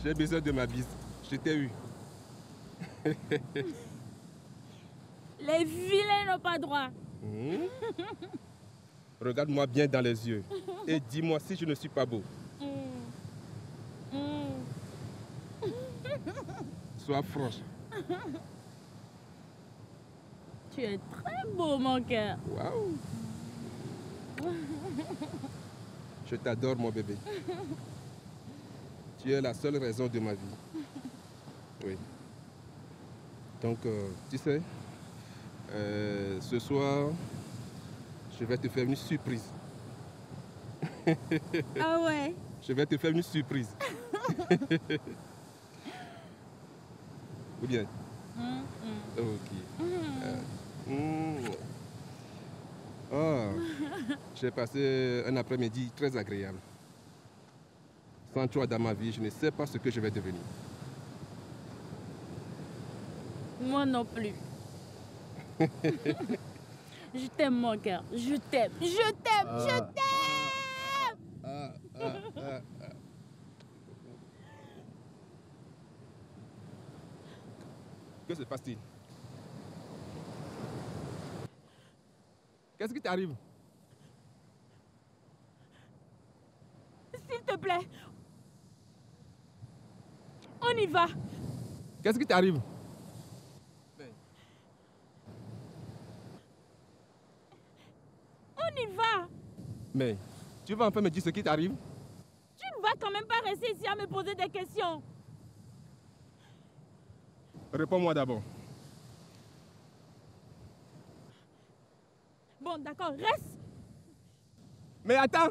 J'ai besoin de ma bise. Je t'ai eu. Les vilains n'ont pas droit. Regarde-moi bien dans les yeux et dis-moi si je ne suis pas beau. Sois franche. Tu es très beau, mon cœur. Waouh. Je t'adore, mon bébé. Tu es la seule raison de ma vie. Oui. Donc, tu sais, ce soir, je vais te faire une surprise. Ah ouais? Je vais te faire une surprise. Ou bien? Ok. Oh, j'ai passé un après-midi très agréable. Sans toi dans ma vie, je ne sais pas ce que je vais devenir. Moi non plus. Je t'aime, mon cœur. Je t'aime. Je t'aime. Je t'aime. Que se passe-t-il? Qu'est-ce qui t'arrive? S'il te plaît. On y va. Qu'est-ce qui t'arrive? On y va. Mais tu vas enfin me dire ce qui t'arrive? Tu ne vas quand même pas rester ici à me poser des questions. Réponds-moi d'abord. Bon, d'accord, reste. Mais attends!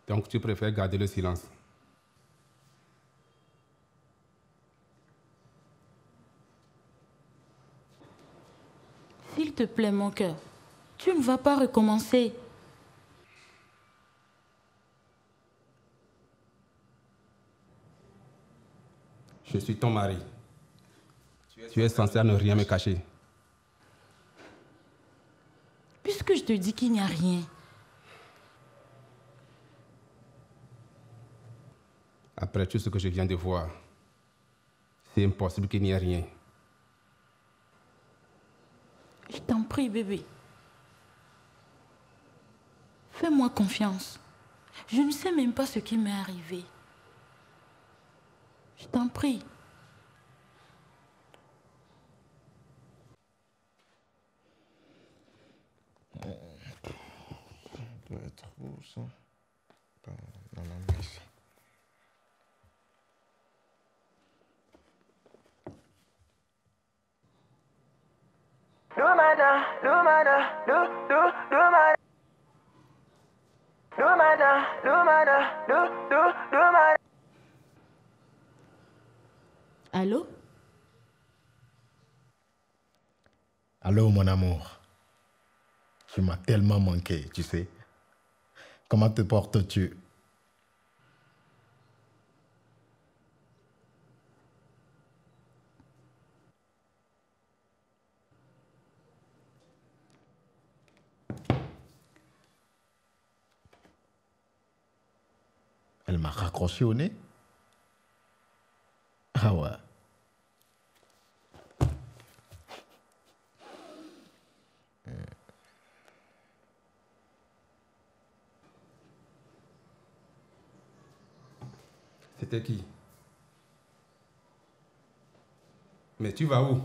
Donc tu préfères garder le silence? S'il te plaît, mon cœur, tu ne vas pas recommencer. Je suis ton mari. Tu es censé ne rien me cacher. Puisque je te dis qu'il n'y a rien. Après tout ce que je viens de voir, c'est impossible qu'il n'y ait rien. Je t'en prie, bébé. Fais-moi confiance. Je ne sais même pas ce qui m'est arrivé. Je t'en prie. Ça doit être où, ça? Dans la main ici. Allô? Allô, mon amour. Tu m'as tellement manqué, tu sais. Comment te portes-tu? Elle m'a raccroché au nez. Ah ouais. C'était qui? Mais tu vas où?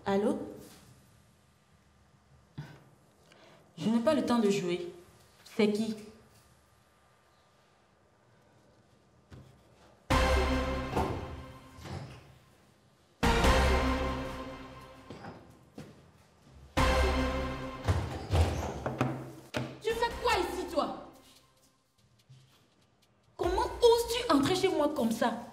Allô? Je n'ai pas le temps de jouer. C'est qui? Tu fais quoi ici, toi? Comment oses-tu entrer chez moi comme ça?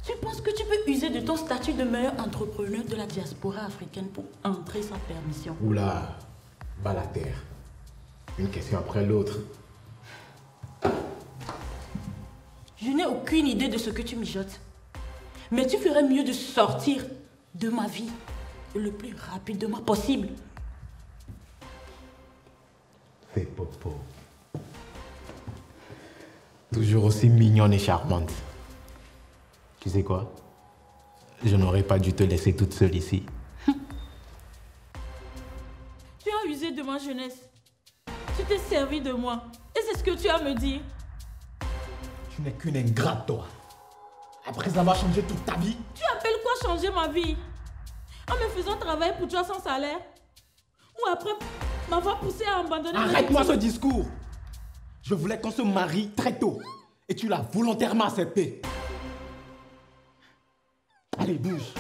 Tu penses que tu peux user de ton statut de meilleur entrepreneur de la diaspora africaine pour entrer sans permission? Oula, bas la terre. Une question après l'autre. Je n'ai aucune idée de ce que tu mijotes. Mais tu ferais mieux de sortir de ma vie le plus rapidement possible. C'est Popo. Toujours aussi mignonne et charmante. Tu sais quoi? Je n'aurais pas dû te laisser toute seule ici. Tu as usé de ma jeunesse. Tu t'es servi de moi. Et c'est ce que tu as à me dire. Tu n'es qu'une ingrate, toi. Après avoir changé toute ta vie. Tu appelles quoi changer ma vie? En me faisant travailler pour toi sans salaire? Ou après m'avoir poussé à abandonner? Arrête-moi ce discours. Je voulais qu'on se marie très tôt. Et tu l'as volontairement accepté. Allez, bouge.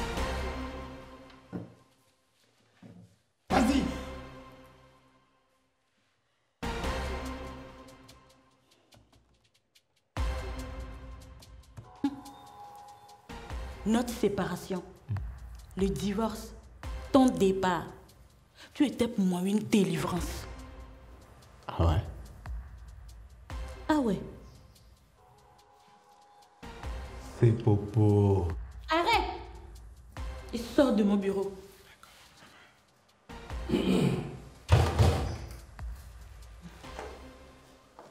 Vas-y. Notre séparation, le divorce, ton départ, tu étais pour moi une délivrance. Ah ouais? Ah ouais? C'est Popo. Arrête! Et sors de mon bureau.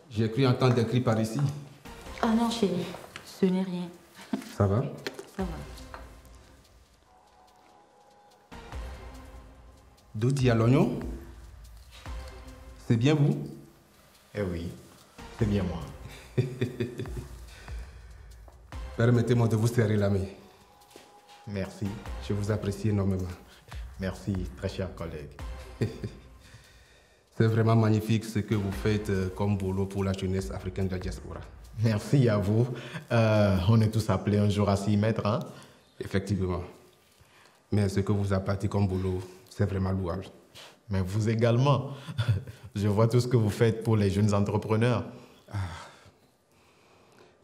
J'ai cru entendre des cris par ici. Ah non, chérie, ce n'est rien. Ça va? Ça va. D'où dit à l'oignon? C'est bien vous? Eh oui, c'est bien moi. Permettez-moi de vous serrer la main. Merci. Je vous apprécie énormément. Merci, très cher collègue. C'est vraiment magnifique ce que vous faites comme boulot pour la jeunesse africaine de la diaspora. Merci à vous. On est tous appelés un jour à s'y mettre, hein? Effectivement. Mais ce que vous apportez comme boulot, c'est vraiment louable. Mais vous également. Je vois tout ce que vous faites pour les jeunes entrepreneurs.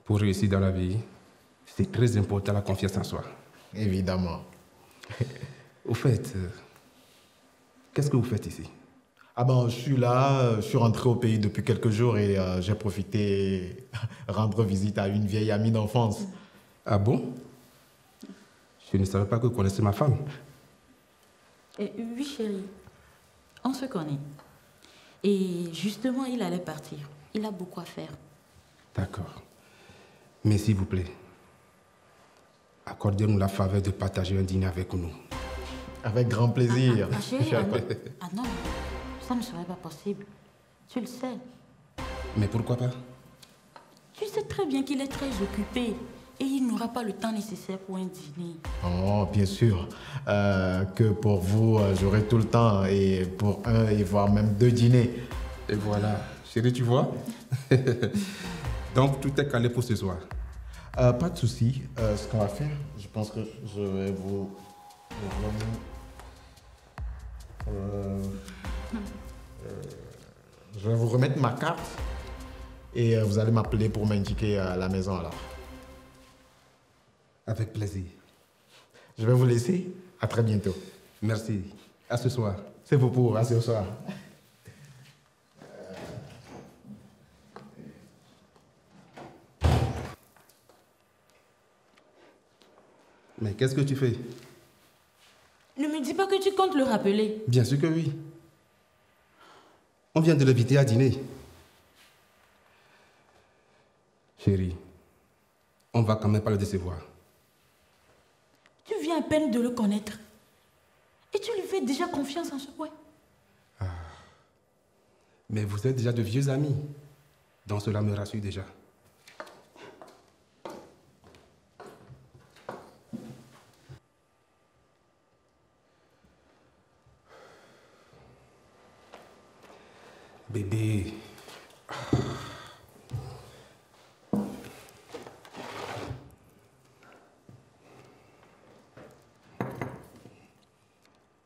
Pour réussir dans la vie, c'est très important la confiance en soi. Évidemment. Au fait, qu'est-ce que vous faites ici? Ah ben, je suis là, je suis rentré au pays depuis quelques jours et j'ai profité rendre visite à une vieille amie d'enfance. Ah bon? Je ne savais pas que vous connaissiez ma femme. Oui, chérie. On se connaît. Et justement, il allait partir. Il a beaucoup à faire. D'accord. Mais s'il vous plaît, accordez-nous la faveur de partager un dîner avec nous. Avec grand plaisir. Chérie, non, ça ne serait pas possible. Tu le sais. Mais pourquoi pas? Tu sais très bien qu'il est très occupé et il n'aura pas le temps nécessaire pour un dîner. Oh, bien sûr. Que pour vous, j'aurai tout le temps et pour un et voire même 2 dîners. Et voilà. Chérie, tu vois? Donc, tout est calé pour ce soir. Pas de souci. Ce qu'on va faire, je pense que je vais je vais vous remettre ma carte et vous allez m'appeler pour m'indiquer la maison alors. Avec plaisir. Je vais vous laisser. À très bientôt. Merci. À ce soir. C'est pour. À ce soir. Mais qu'est-ce que tu fais? Ne me dis pas que tu comptes le rappeler. Bien sûr que oui. On vient de l'inviter à dîner. Chérie, on va quand même pas le décevoir. Tu viens à peine de le connaître. Et tu lui fais déjà confiance en ce point. Mais vous êtes déjà de vieux amis. Donc cela me rassure déjà. Bébé.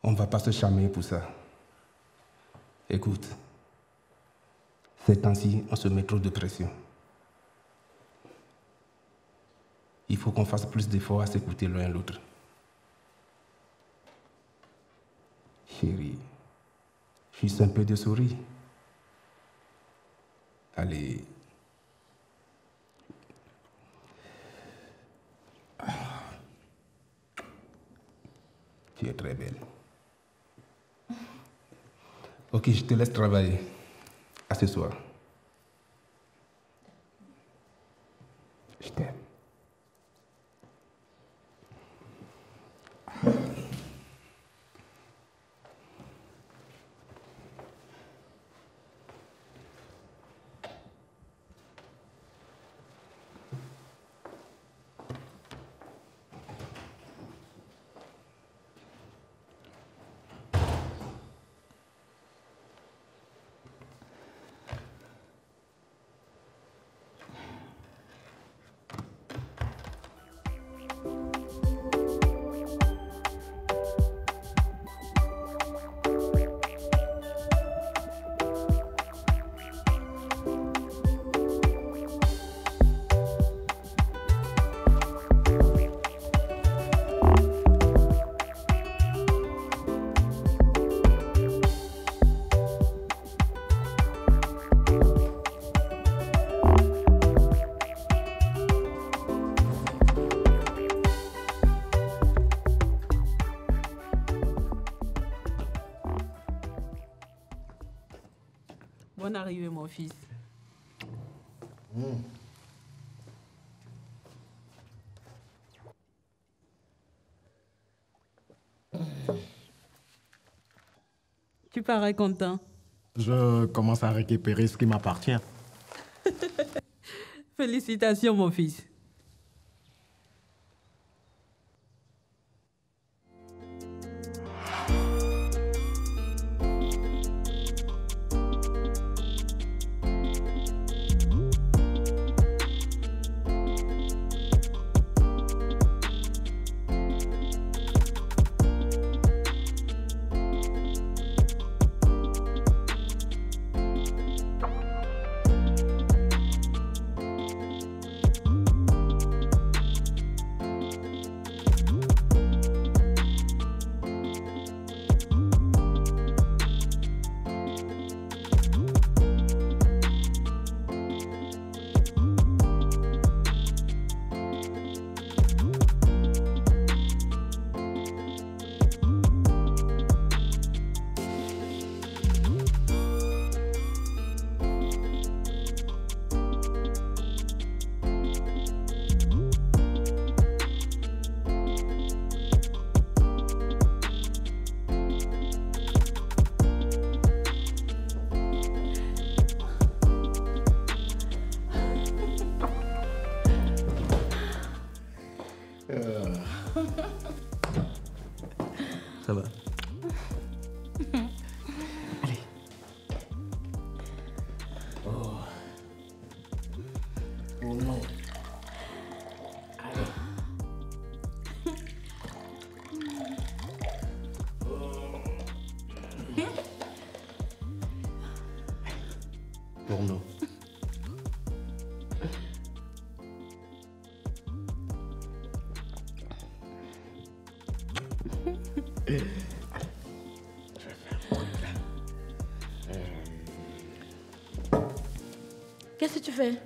On va pas se charmer pour ça. Écoute, ces temps-ci, on se met trop de pression. Il faut qu'on fasse plus d'efforts à s'écouter l'un l'autre. Chérie, juste un peu de souris. Allez. Tu es très belle. Ok, je te laisse travailler. À ce soir. Je t'aime. Bonne arrivée, mon fils. Tu parais content. Je commence à récupérer ce qui m'appartient. Félicitations, mon fils. Ça va. Allez. Oh. Oh non. Allez. Pour nous. Qu'est-ce que tu fais?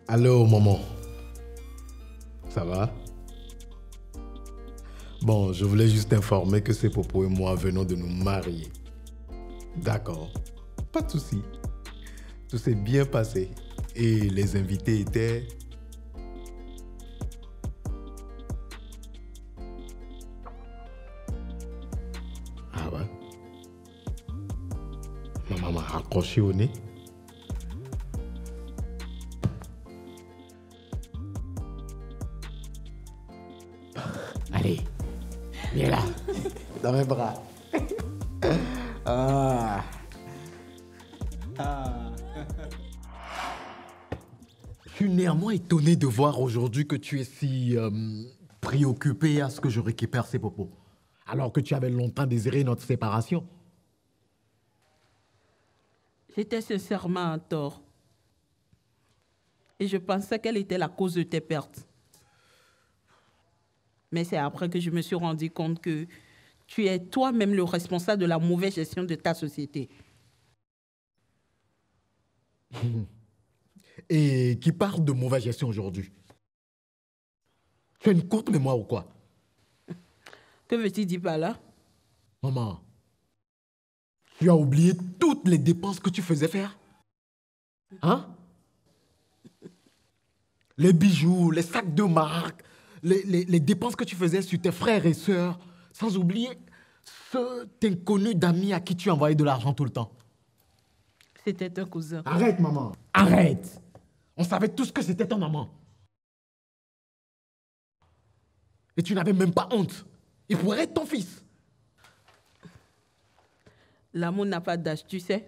Allô, maman. Ça va? Bon, je voulais juste t'informer que c'est Popo et moi venons de nous marier. D'accord. Pas de souci. Tout s'est bien passé. Et les invités étaient... Ah ouais? Ma maman m'a accroché au nez. Allez, viens là, dans mes bras. Ah. Ah. Je suis néanmoins étonné de voir aujourd'hui que tu es si préoccupé à ce que je récupère ces popos, alors que tu avais longtemps désiré notre séparation. J'étais sincèrement en tort. Et je pensais qu'elle était la cause de tes pertes. Mais c'est après que je me suis rendu compte que tu es toi-même le responsable de la mauvaise gestion de ta société. Et qui parle de mauvaise gestion aujourd'hui? Tu as une courte mémoire ou quoi? Que veux-tu dire par là? Maman, tu as oublié toutes les dépenses que tu faisais faire? Hein? Les bijoux, les sacs de marque, les dépenses que tu faisais sur tes frères et sœurs, sans oublier cet inconnu d'amis à qui tu envoyais de l'argent tout le temps. C'était un cousin. Arrête, maman. Arrête. On savait tous que c'était ton maman. Et tu n'avais même pas honte. Il pourrait être ton fils. L'amour n'a pas d'âge, tu sais.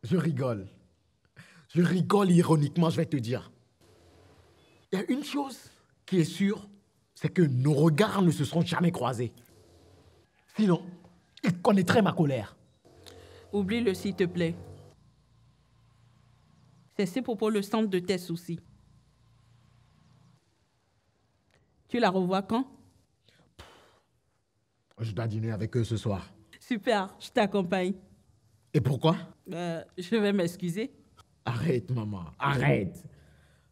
Je rigole. Je rigole ironiquement, je vais te dire. Il y a une chose qui est sûre, c'est que nos regards ne se seront jamais croisés. Sinon, il connaîtrait ma colère. Oublie-le, s'il te plaît. C'est ces propos le centre de tes soucis. Tu la revois quand? Je dois dîner avec eux ce soir. Super, je t'accompagne. Et pourquoi? Je vais m'excuser. Arrête, maman, arrête.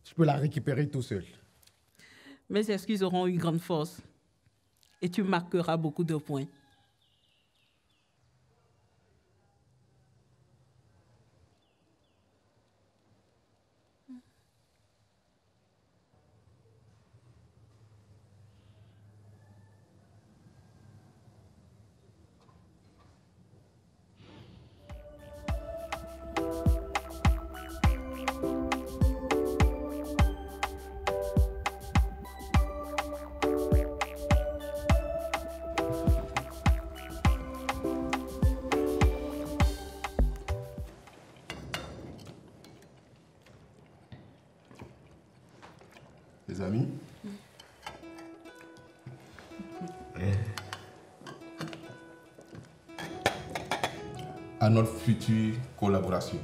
Je peux la récupérer tout seul. Mes excuses auront une grande force. Et tu marqueras beaucoup de points. à notre future collaboration.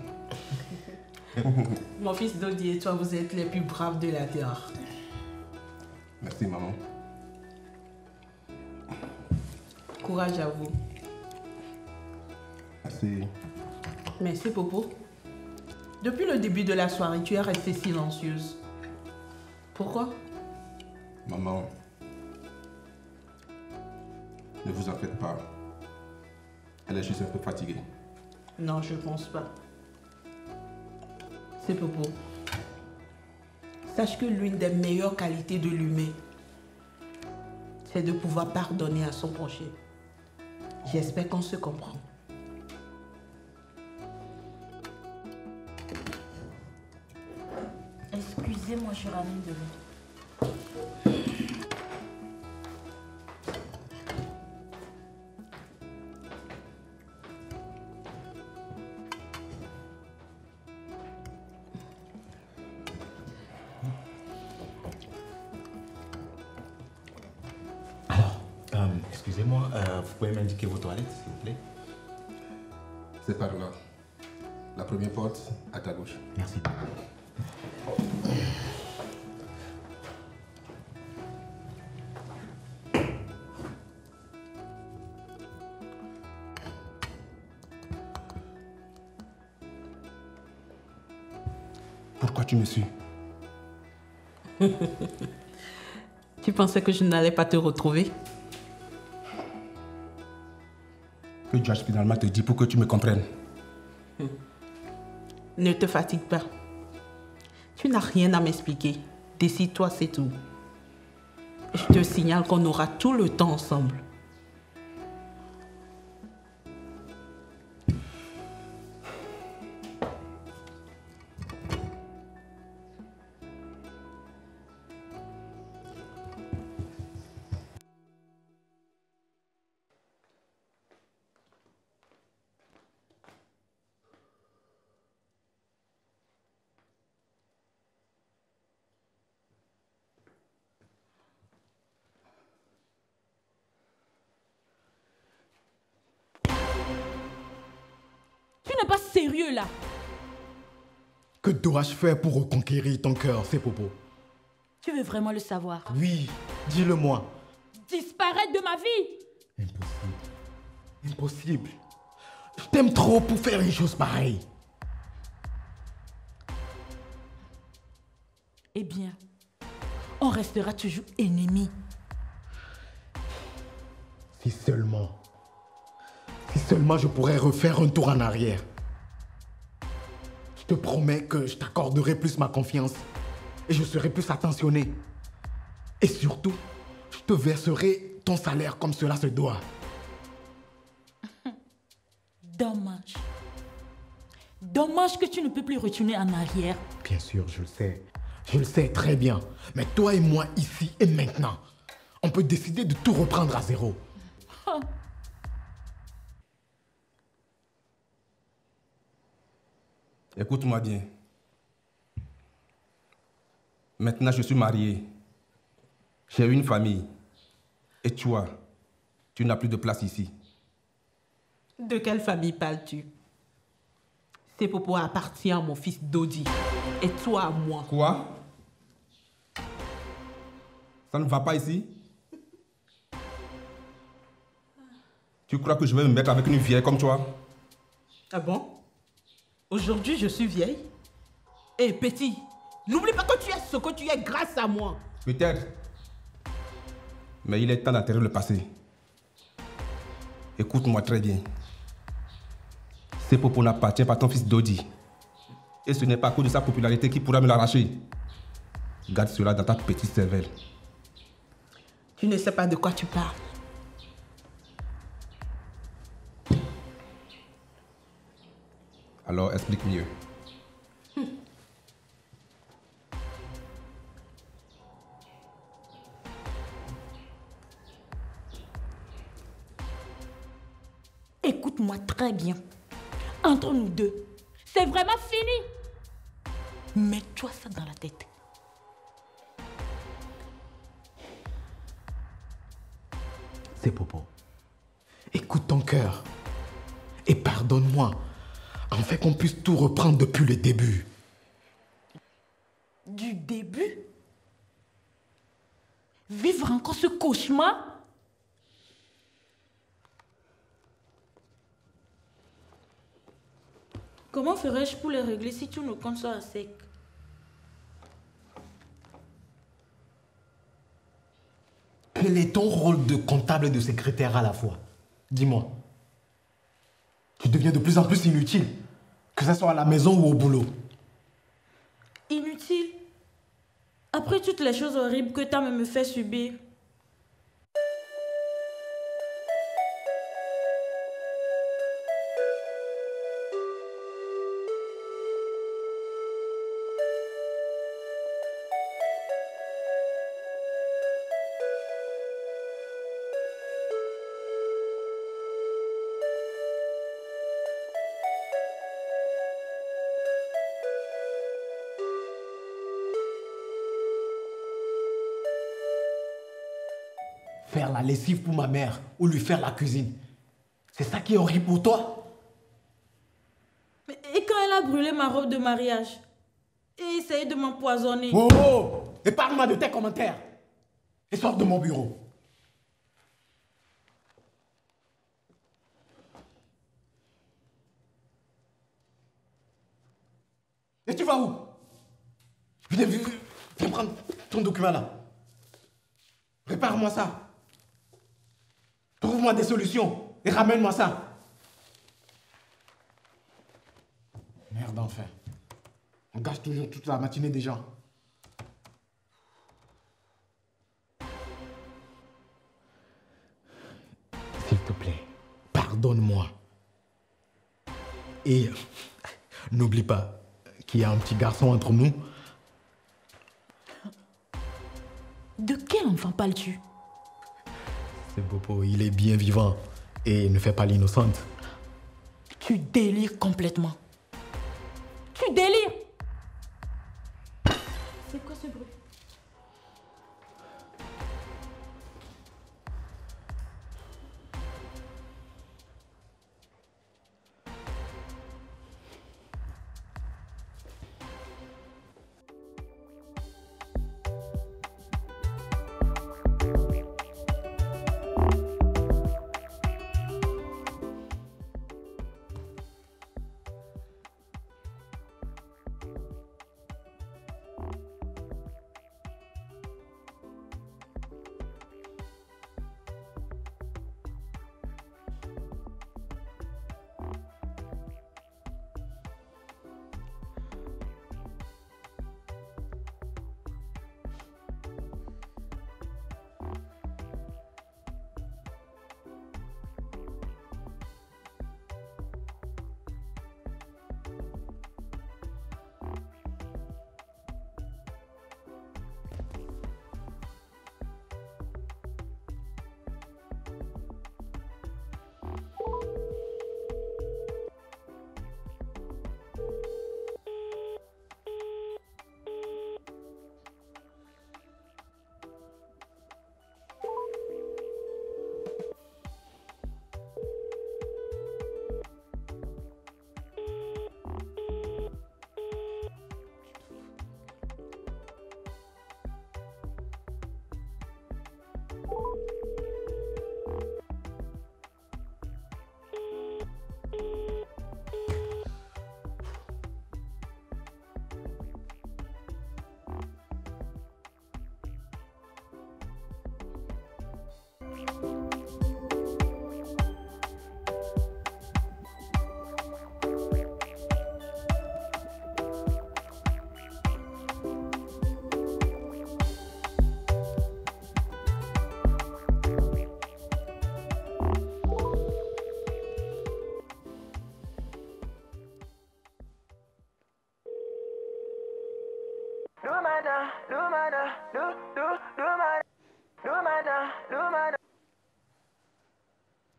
Mon fils Dodi et toi, vous êtes les plus braves de la terre. Merci, maman. Courage à vous. Merci. Merci, Popo. Depuis le début de la soirée, tu es restée silencieuse. Pourquoi? Maman, ne vous en faites pas. Elle est juste un peu fatiguée. Non, je pense pas. C'est Popo. Sache que l'une des meilleures qualités de l'humain, c'est de pouvoir pardonner à son prochain. J'espère qu'on se comprend. Excusez-moi, je ramène de l'eau. Excusez-moi, vous pouvez m'indiquer vos toilettes, s'il vous plaît? C'est par là. La première porte, à ta gauche. Merci. Pourquoi tu me suis? Tu pensais que je n'allais pas te retrouver? Que dois-je finalement te dire pour que tu me comprennes? Ne te fatigue pas. Tu n'as rien à m'expliquer. Décide-toi, c'est tout. Je te signale qu'on aura tout le temps ensemble. Tu n'es pas sérieux là. Que dois-je faire pour reconquérir ton cœur, c'est Popo? Tu veux vraiment le savoir? Oui, dis-le-moi. Disparaître de ma vie. Impossible. Impossible. Je t'aime trop pour faire une chose pareille. Eh bien, on restera toujours ennemis. Si seulement je pourrais refaire un tour en arrière. Je te promets que je t'accorderai plus ma confiance et je serai plus attentionné. Et surtout, je te verserai ton salaire comme cela se doit. Dommage. Dommage que tu ne peux plus retourner en arrière. Bien sûr, je le sais. Je le sais très bien. Mais toi et moi, ici et maintenant, on peut décider de tout reprendre à zéro. Oh. Écoute-moi bien. Maintenant, je suis marié. J'ai une famille. Et toi, tu n'as plus de place ici. De quelle famille parles-tu? C'est Popo appartient à mon fils Dodi. Et toi à moi. Quoi? Ça ne va pas ici? Tu crois que je vais me mettre avec une vieille comme toi? Ah bon? Aujourd'hui, je suis vieille. Hé, petit, n'oublie pas que tu es ce que tu es grâce à moi. Peut-être. Mais il est temps d'enterrer le passé. Écoute-moi très bien. Ces Popo n'appartient pas à ton fils Dodi. Et ce n'est pas à cause de sa popularité qui pourra me l'arracher. Garde cela dans ta petite cervelle. Tu ne sais pas de quoi tu parles. Alors explique mieux. Écoute-moi très bien. Entre nous deux, c'est vraiment fini. Mets-toi ça dans la tête. C'est Popo. Écoute ton cœur. Et pardonne-moi, afin qu'on puisse tout reprendre depuis le début. Du début? Vivre encore ce cauchemar? Comment ferais-je pour les régler si tous nos comptes sont à sec? Quel est ton rôle de comptable et de secrétaire à la fois? Dis-moi. Tu deviens de plus en plus inutile, que ce soit à la maison ou au boulot. Inutile? Après toutes les choses horribles que ta mère me fait subir. Faire la lessive pour ma mère ou lui faire la cuisine. C'est ça qui est horrible pour toi? Et quand elle a brûlé ma robe de mariage et essayé de m'empoisonner? Oh, oh! Épargne-moi de tes commentaires. Et sors de mon bureau. Et tu vas où? Viens prendre ton document là. Prépare-moi ça. Trouve-moi des solutions et ramène-moi ça. Merde, enfin. On gâche toujours toute la matinée des gens. S'il te plaît, pardonne-moi. Et n'oublie pas qu'il y a un petit garçon entre nous. De quel enfant parles-tu? C'est Bobo, il est bien vivant et ne fait pas l'innocente. Tu délires complètement. Tu délires! C'est quoi ce bruit?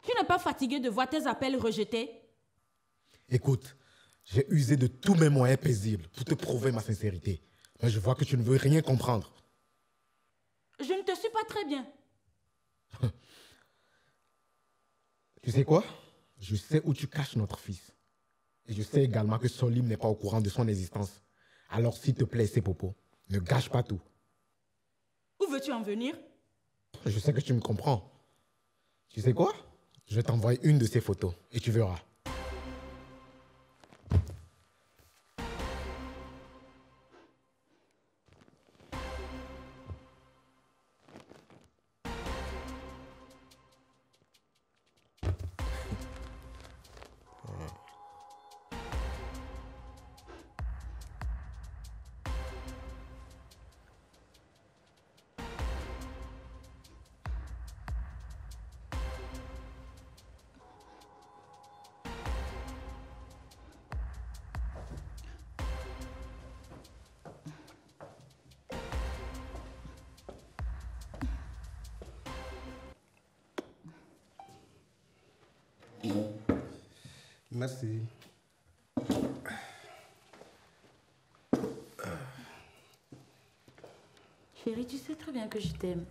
Tu n'es pas fatigué de voir tes appels rejetés? Écoute, j'ai usé de tous mes moyens paisibles pour te prouver ma sincérité. Mais je vois que tu ne veux rien comprendre. Je ne te suis pas très bien. Tu sais quoi? Je sais où tu caches notre fils. Et je sais également que Solim n'est pas au courant de son existence. Alors s'il te plaît, Sepopo, ne gâche pas tout. Où veux-tu en venir? Je sais que tu me comprends. Tu sais quoi? Je vais t'envoyer une de ces photos et tu verras. Merci. Chérie, tu sais très bien que je t'aime.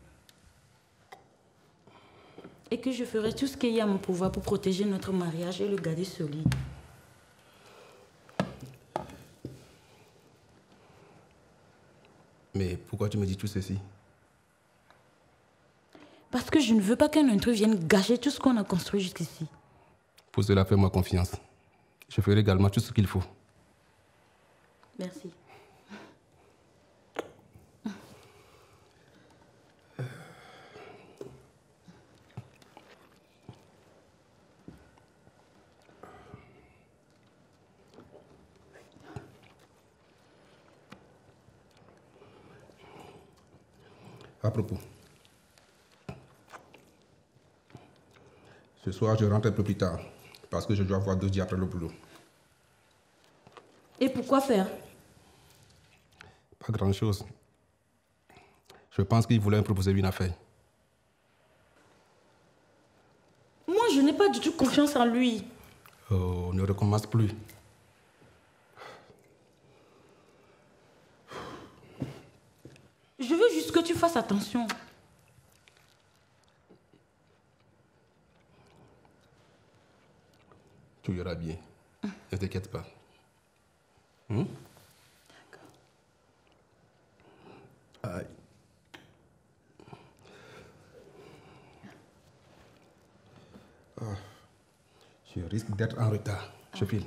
Et que je ferai tout ce qu'il y a à mon pouvoir pour protéger notre mariage et le garder solide. Mais pourquoi tu me dis tout ceci? Parce que je ne veux pas qu'un intrus vienne gâcher tout ce qu'on a construit jusqu'ici. Pour cela, fais-moi confiance. Je ferai également tout ce qu'il faut. Merci. À propos, ce soir, je rentre un peu plus tard parce que je dois voir Dodi après le boulot. Et pourquoi faire? Pas grand-chose. Je pense qu'il voulait me proposer une affaire. Moi, je n'ai pas du tout confiance en lui. Oh, ne recommence plus. Je veux juste que tu fasses attention. Tu iras bien. Ne t'inquiète pas. D'accord. Aïe. Ah, je risque d'être en retard. Je file.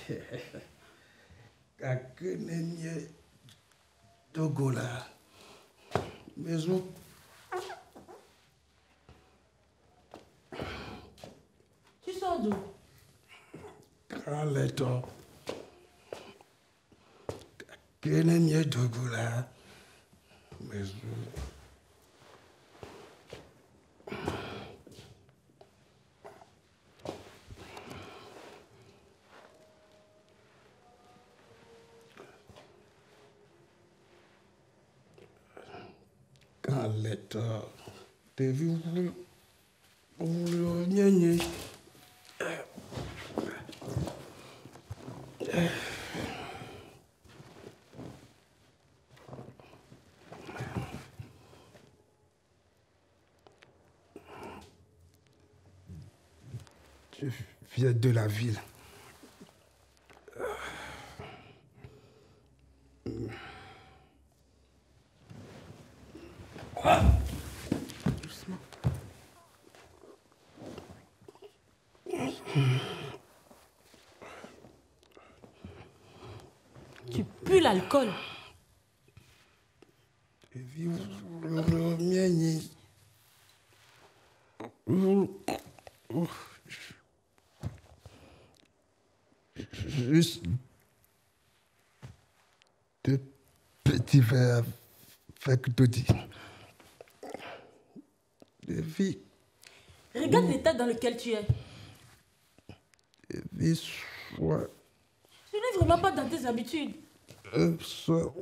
Chérie. Togola. Maison. Tu sors d'où? Kaleto. Kenenye Togola. Maison. Kaleto. T'as vu où nyenye. Je viens de la ville. Doucement. Tu pues l'alcool. Juste deux petits verres avec Dodi. Regarde l'état dans lequel tu es. Soit. Tu n'es vraiment pas dans tes habitudes. Soit.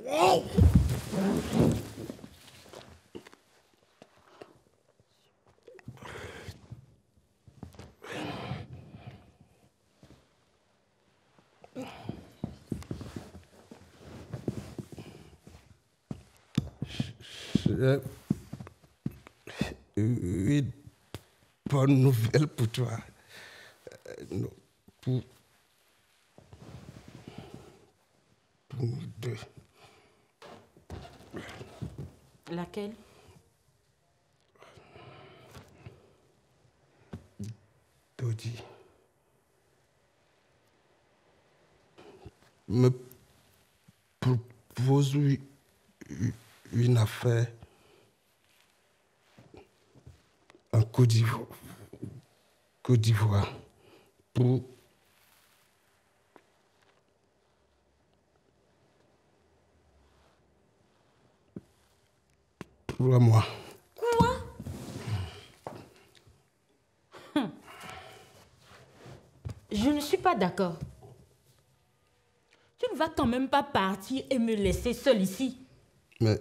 J'ai une bonne nouvelle pour toi. Non, pour nous deux. Laquelle? Dodi me propose une affaire en Côte d'Ivoire pour moi. Quoi? Je ne suis pas d'accord. Tu ne vas quand même pas partir et me laisser seule ici. Mais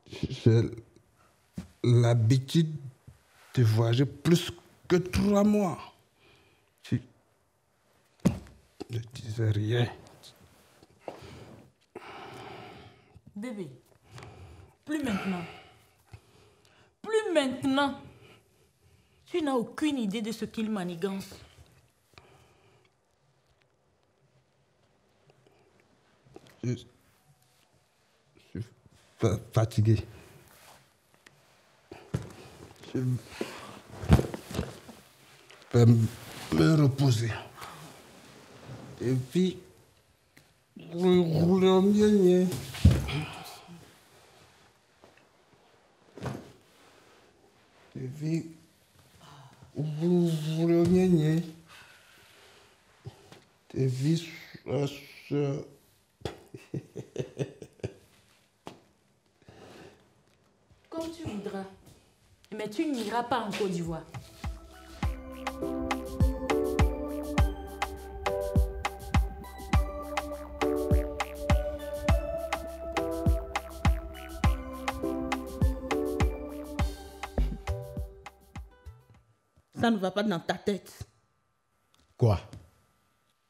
j'ai l'habitude de voyager plus que 3 mois. Tu ne disais rien. Bébé, plus maintenant. Plus maintenant. Tu n'as aucune idée de ce qu'il manigance. Je suis fatigué. Je vais me reposer. Et puis, rouler en bien. Et puis, rouler en bien. Et puis, Comme tu voudras. Mais tu n'iras pas en Côte d'Ivoire. Ça ne va pas dans ta tête. Quoi?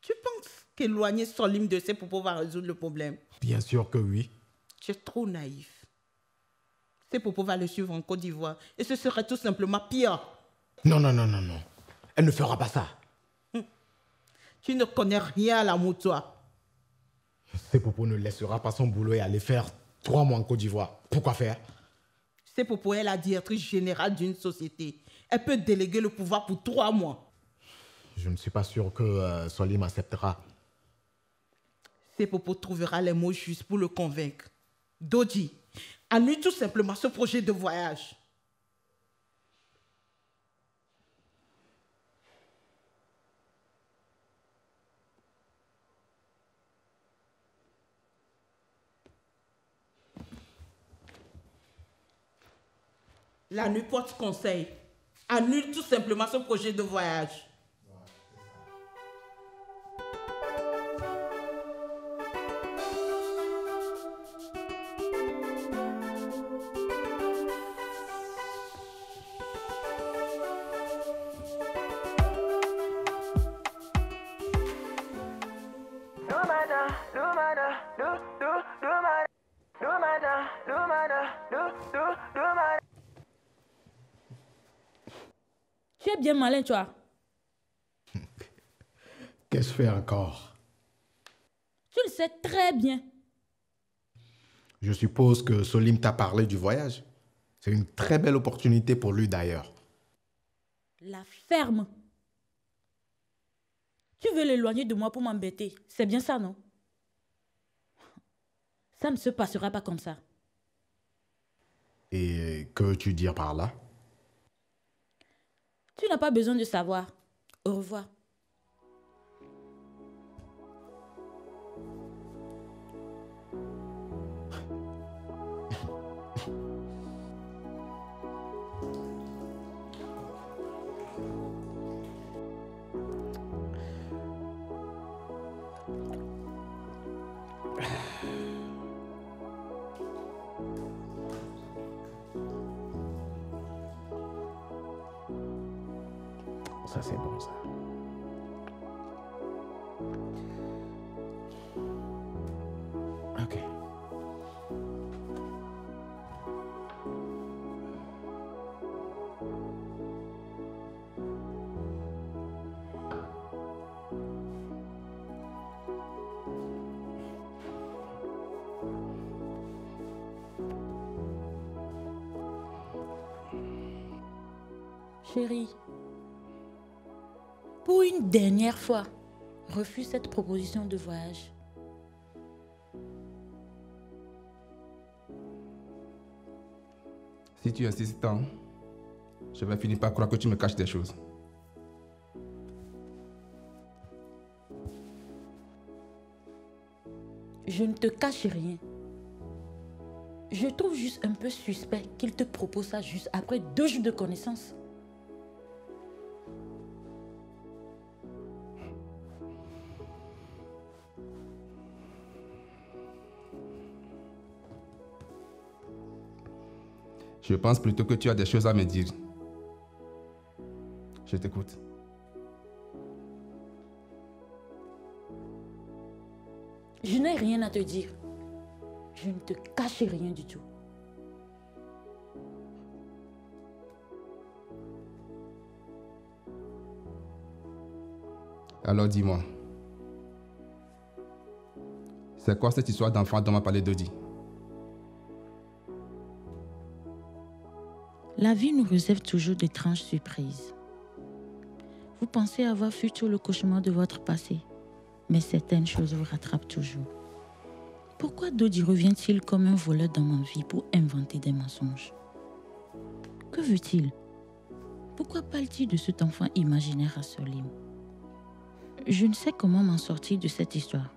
Tu penses qu'éloigner Solim de ses propos va résoudre le problème? Bien sûr que oui. Tu es trop naïf. Ses propos va le suivre en Côte d'Ivoire et ce serait tout simplement pire. Non. Elle ne fera pas ça. Tu ne connais rien à l'amour, toi. Sepopo ne laissera pas son boulot et aller faire 3 mois en Côte d'Ivoire. Pourquoi faire? Sepopo est la directrice générale d'une société. Elle peut déléguer le pouvoir pour 3 mois. Je ne suis pas sûr que Solim acceptera. Sepopo trouvera les mots justes pour le convaincre. Dodi, annule tout simplement ce projet de voyage. La nuit porte conseil. Annule tout simplement ce projet de voyage. Tu es bien malin, toi. Qu'est-ce que je fais encore? Tu le sais très bien. Je suppose que Solim t'a parlé du voyage. C'est une très belle opportunité pour lui d'ailleurs. La ferme Tu veux l'éloigner de moi pour m'embêter. C'est bien ça, non? Ça ne se passera pas comme ça. Et que veux-tu dire par là? Tu n'as pas besoin de savoir. Au revoir. Ça, c'est bon, ça. Ok. Chérie, pour une dernière fois, refuse cette proposition de voyage. Si tu insistes tant, je vais finir par croire que tu me caches des choses. Je ne te cache rien. Je trouve juste un peu suspect qu'il te propose ça juste après 2 jours de connaissance. Je pense plutôt que tu as des choses à me dire. Je t'écoute. Je n'ai rien à te dire. Je ne te cache rien du tout. Alors dis-moi, c'est quoi cette histoire d'enfant dont m'a parlé Dodi? La vie nous réserve toujours d'étranges surprises. Vous pensez avoir fui tout le cauchemar de votre passé, mais certaines choses vous rattrapent toujours. Pourquoi Dodi revient-il comme un voleur dans ma vie pour inventer des mensonges? Que veut-il? Pourquoi parle-t-il de cet enfant imaginaire à Solim? Je ne sais comment m'en sortir de cette histoire.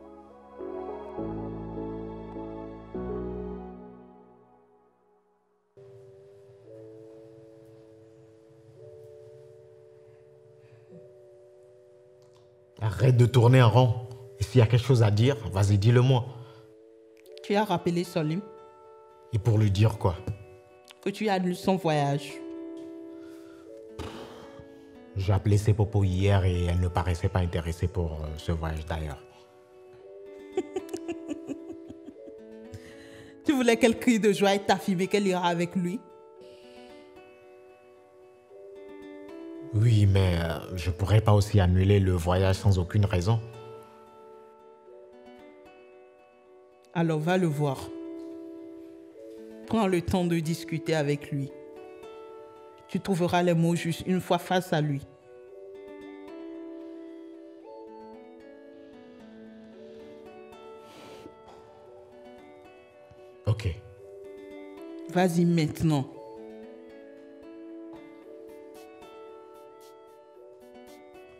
Arrête de tourner en rond. Et s'il y a quelque chose à dire, vas-y, dis-le-moi. Tu as rappelé Solim Et pour lui dire quoi? que tu annules son voyage. J'ai appelé ses popos hier et elle ne paraissait pas intéressée pour ce voyage d'ailleurs. Tu voulais qu'elle crie de joie et t'affirmer qu'elle ira avec lui? Oui, mais je pourrais pas aussi annuler le voyage sans aucune raison. Alors va le voir. Prends le temps de discuter avec lui. Tu trouveras les mots justes une fois face à lui. Ok. Vas-y maintenant.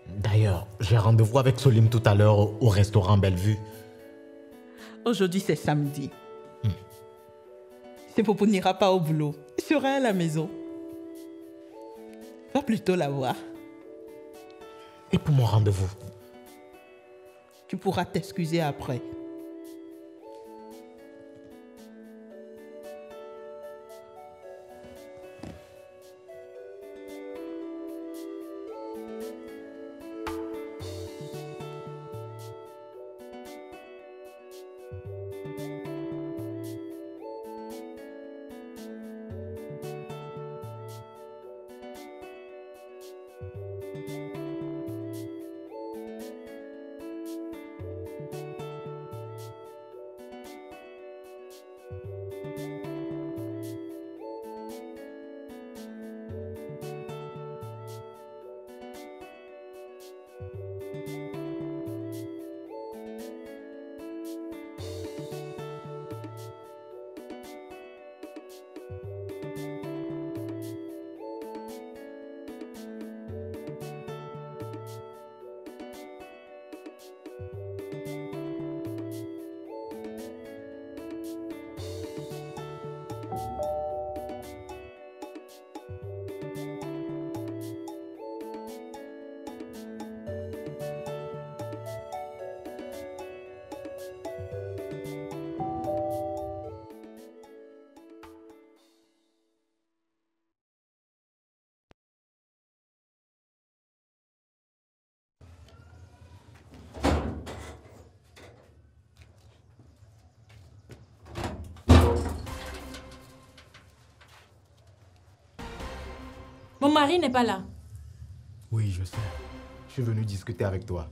D'ailleurs, j'ai rendez-vous avec Solim tout à l'heure au restaurant Bellevue. Aujourd'hui, c'est samedi. C'est Popo n'ira pas au boulot. Il sera à la maison. Va plutôt la voir. Et pour mon rendez-vous? Tu pourras t'excuser après. Mon mari n'est pas là. Oui, je sais. Je suis venu discuter avec toi.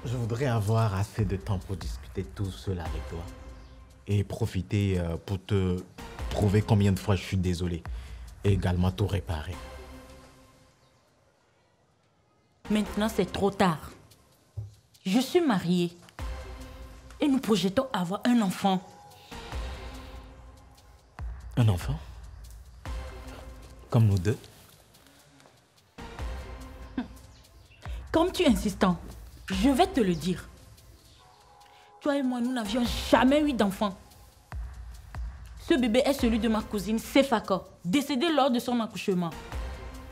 Je voudrais avoir assez de temps pour discuter tout seul avec toi. Et profiter pour te prouver combien de fois je suis désolé. Et également tout réparer. Maintenant, c'est trop tard. Je suis mariée. Et nous projetons avoir un enfant. Un enfant? Comme nous deux? Comme tu es insistant, je vais te le dire. Toi et moi, nous n'avions jamais eu d'enfant. Ce bébé est celui de ma cousine Sefako, décédée lors de son accouchement.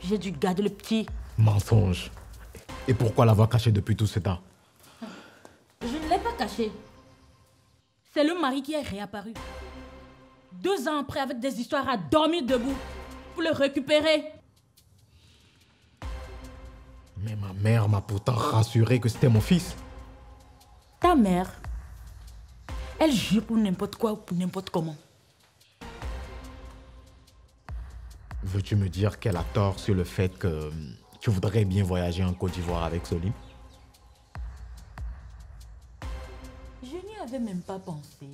J'ai dû garder le petit. Mensonge. Et pourquoi l'avoir caché depuis tout ce temps? Je ne l'ai pas caché. C'est le mari qui est réapparu. 2 ans après, avec des histoires à dormir debout, pour le récupérer. Mais ma mère m'a pourtant rassuré que c'était mon fils. Ta mère, elle jure pour n'importe quoi ou pour n'importe comment. Veux-tu me dire qu'elle a tort sur le fait que tu voudrais bien voyager en Côte d'Ivoire avec Solim? Je n'y avais même pas pensé.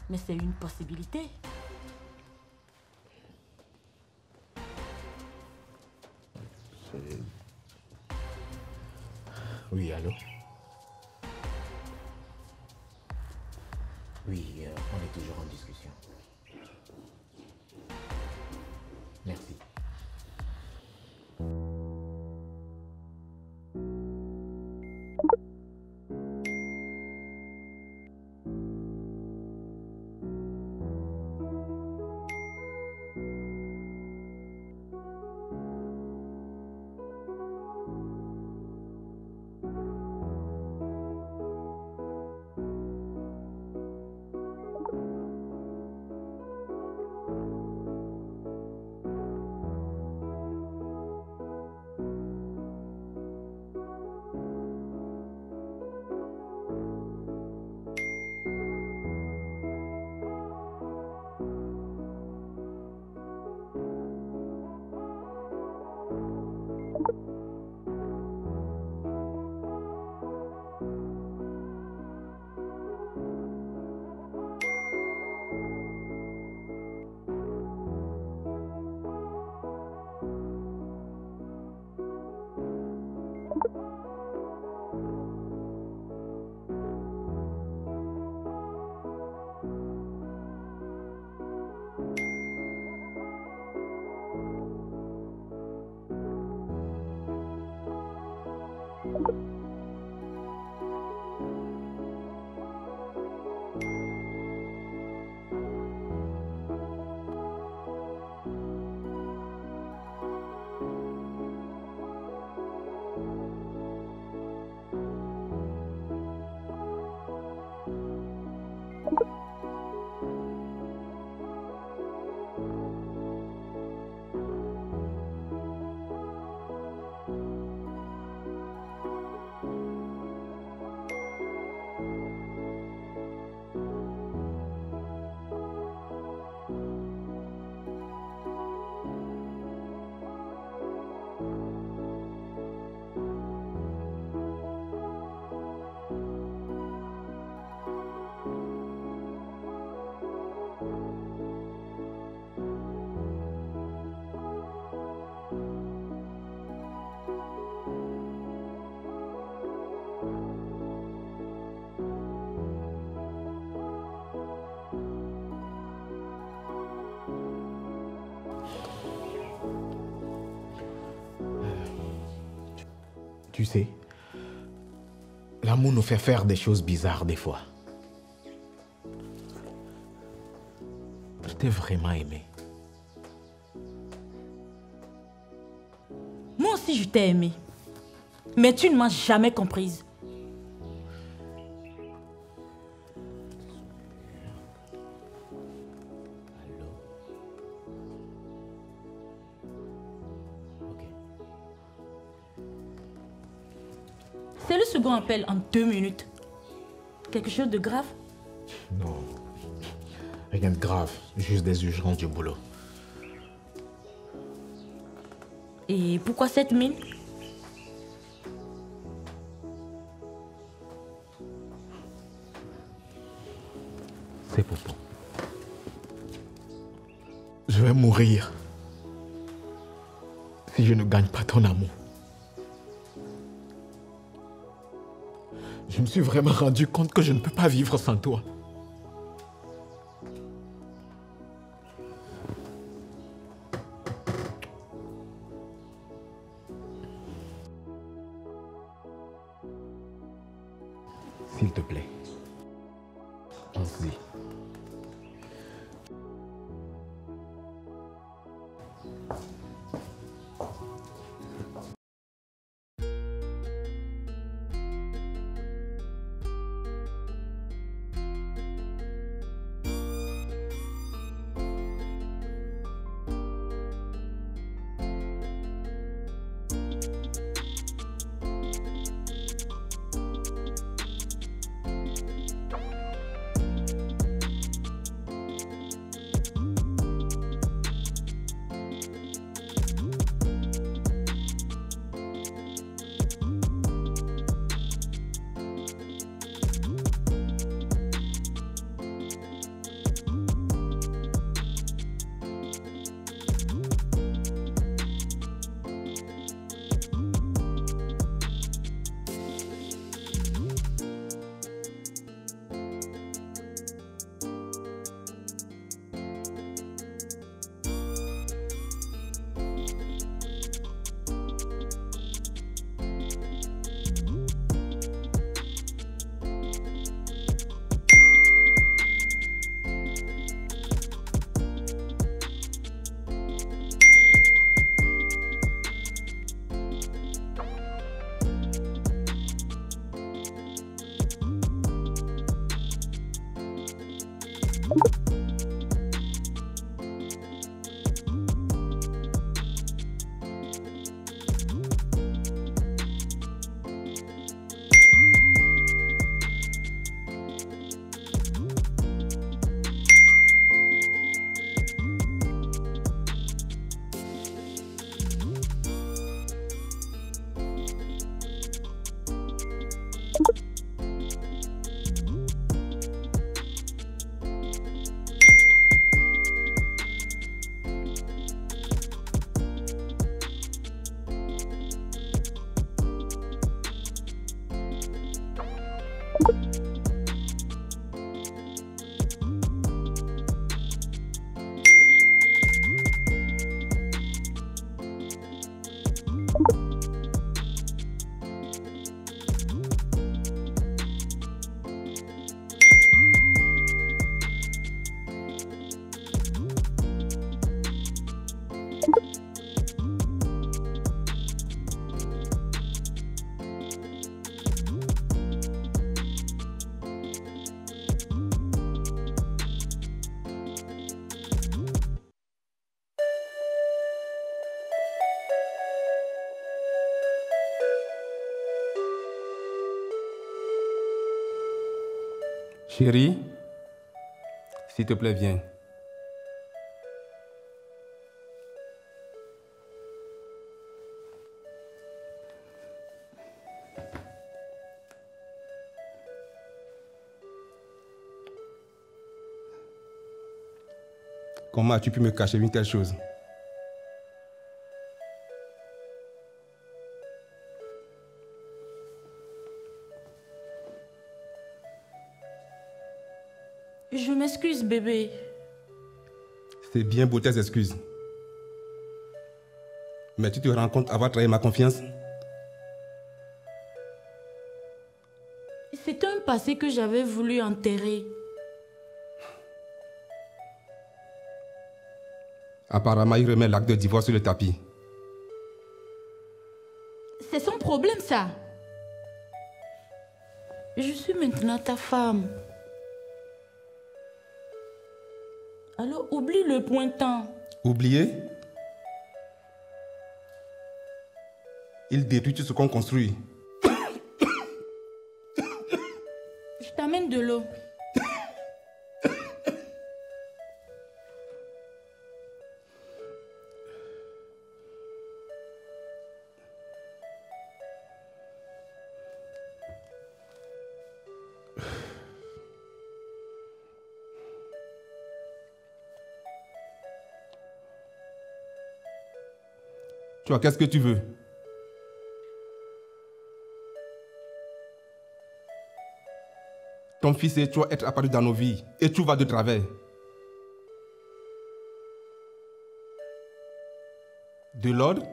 Mais c'est une possibilité. Oui, allô? Oui, on est toujours en discussion. Merci. Tu sais, l'amour nous fait faire des choses bizarres des fois. Je t'ai vraiment aimé. Moi aussi, je t'ai aimé. Mais tu ne m'as jamais comprise. second appel en 2 minutes. Quelque chose de grave? Non. Rien de grave. Juste des urgences du boulot. Et pourquoi cette mine? C'est Popo. Je vais mourir si je ne gagne pas ton amour. Je me suis vraiment rendu compte que je ne peux pas vivre sans toi. S'il te plaît, pense-y. Chérie, s'il te plaît, viens. Comment as-tu pu me cacher une telle chose? Je m'excuse, bébé. C'est bien beau tes excuses. Mais tu te rends compte avoir trahi ma confiance? C'est un passé que j'avais voulu enterrer. Apparemment, il remet l'acte de divorce sur le tapis. C'est son problème, ça. Je suis maintenant ta femme. Alors, oublie le pointant. Oublier? Il détruit tout ce qu'on construit. Je t'amène de l'eau. Toi, qu'est-ce que tu veux? Ton fils et toi être apparu dans nos vies et tout va de travers. De l'ordre?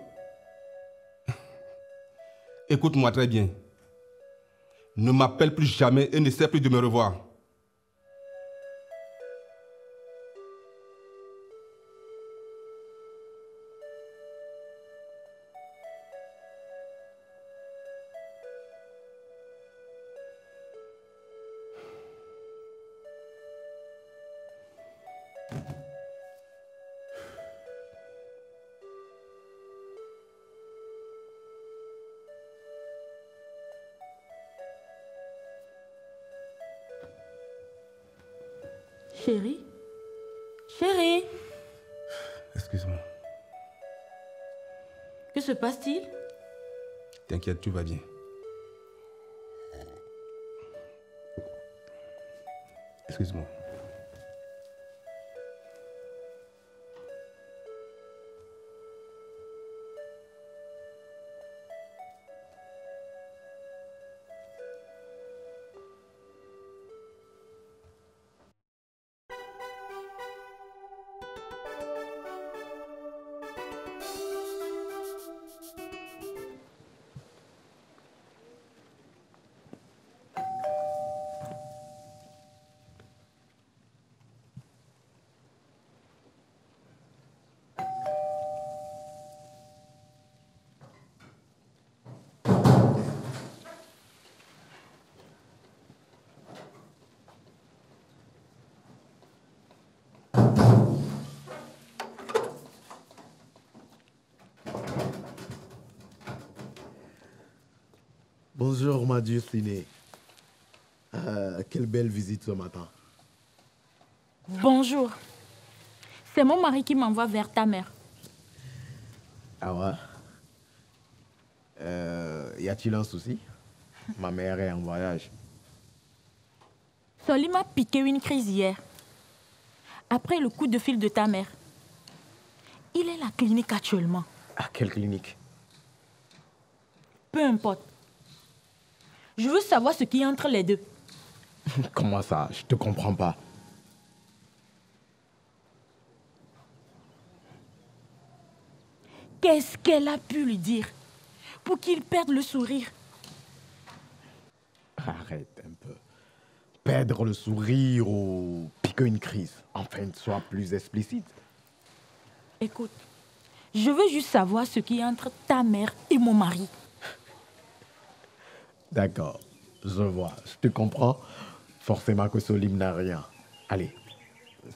Écoute-moi très bien. Ne m'appelle plus jamais et n'essaie plus de me revoir. Chérie? Chérie? Excuse-moi. Que se passe-t-il? T'inquiète, tout va bien. Excuse-moi. Bonjour, ma Ciné. Quelle belle visite ce matin. Bonjour. C'est mon mari qui m'envoie vers ta mère. Ah ouais? Y a-t-il un souci? Ma mère est en voyage. Soli m'a piqué une crise hier. Après le coup de fil de ta mère. Il est à la clinique actuellement. À quelle clinique? Peu importe. Je veux savoir ce qui est entre les deux. Comment ça? Je te comprends pas. Qu'est-ce qu'elle a pu lui dire pour qu'il perde le sourire? Arrête un peu. Perdre le sourire ou piquer une crise. Enfin, sois plus explicite. Écoute, je veux juste savoir ce qui est entre ta mère et mon mari. D'accord, je vois, je te comprends. Forcément que Solim n'a rien. Allez,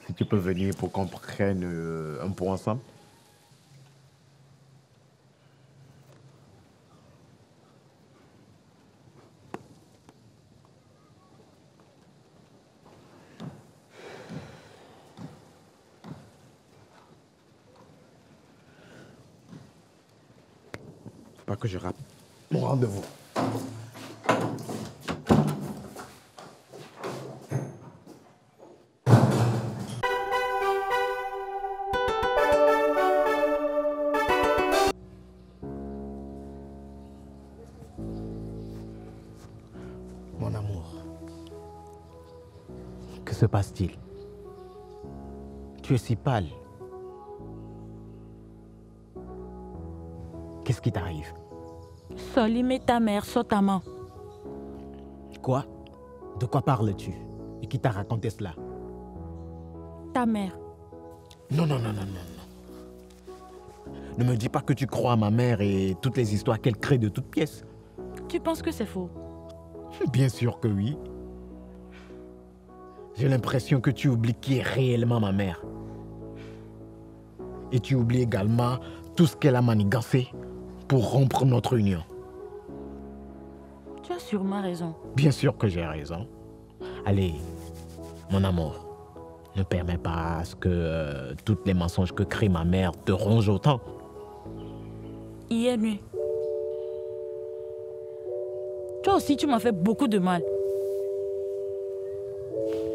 si tu peux venir pour qu'on prenne un pot ensemble. Faut pas que je rate mon rendez-vous. Mon amour, que se passe-t-il? Tu es si pâle. Qu'est-ce qui t'arrive? Solim et ta mère sont amants. Quoi? De quoi parles-tu? Et qui t'a raconté cela? Ta mère. Non, non, non, non, non, non. Ne me dis pas que tu crois à ma mère et toutes les histoires qu'elle crée de toutes pièces. Tu penses que c'est faux? Bien sûr que oui. J'ai l'impression que tu oublies qui est réellement ma mère. Et tu oublies également tout ce qu'elle a manigancé pour rompre notre union. Tu as sûrement raison. Bien sûr que j'ai raison. Allez, mon amour, ne permets pas à ce que tous les mensonges que crie ma mère te rongent autant. Hier nuit, toi aussi tu m'as fait beaucoup de mal.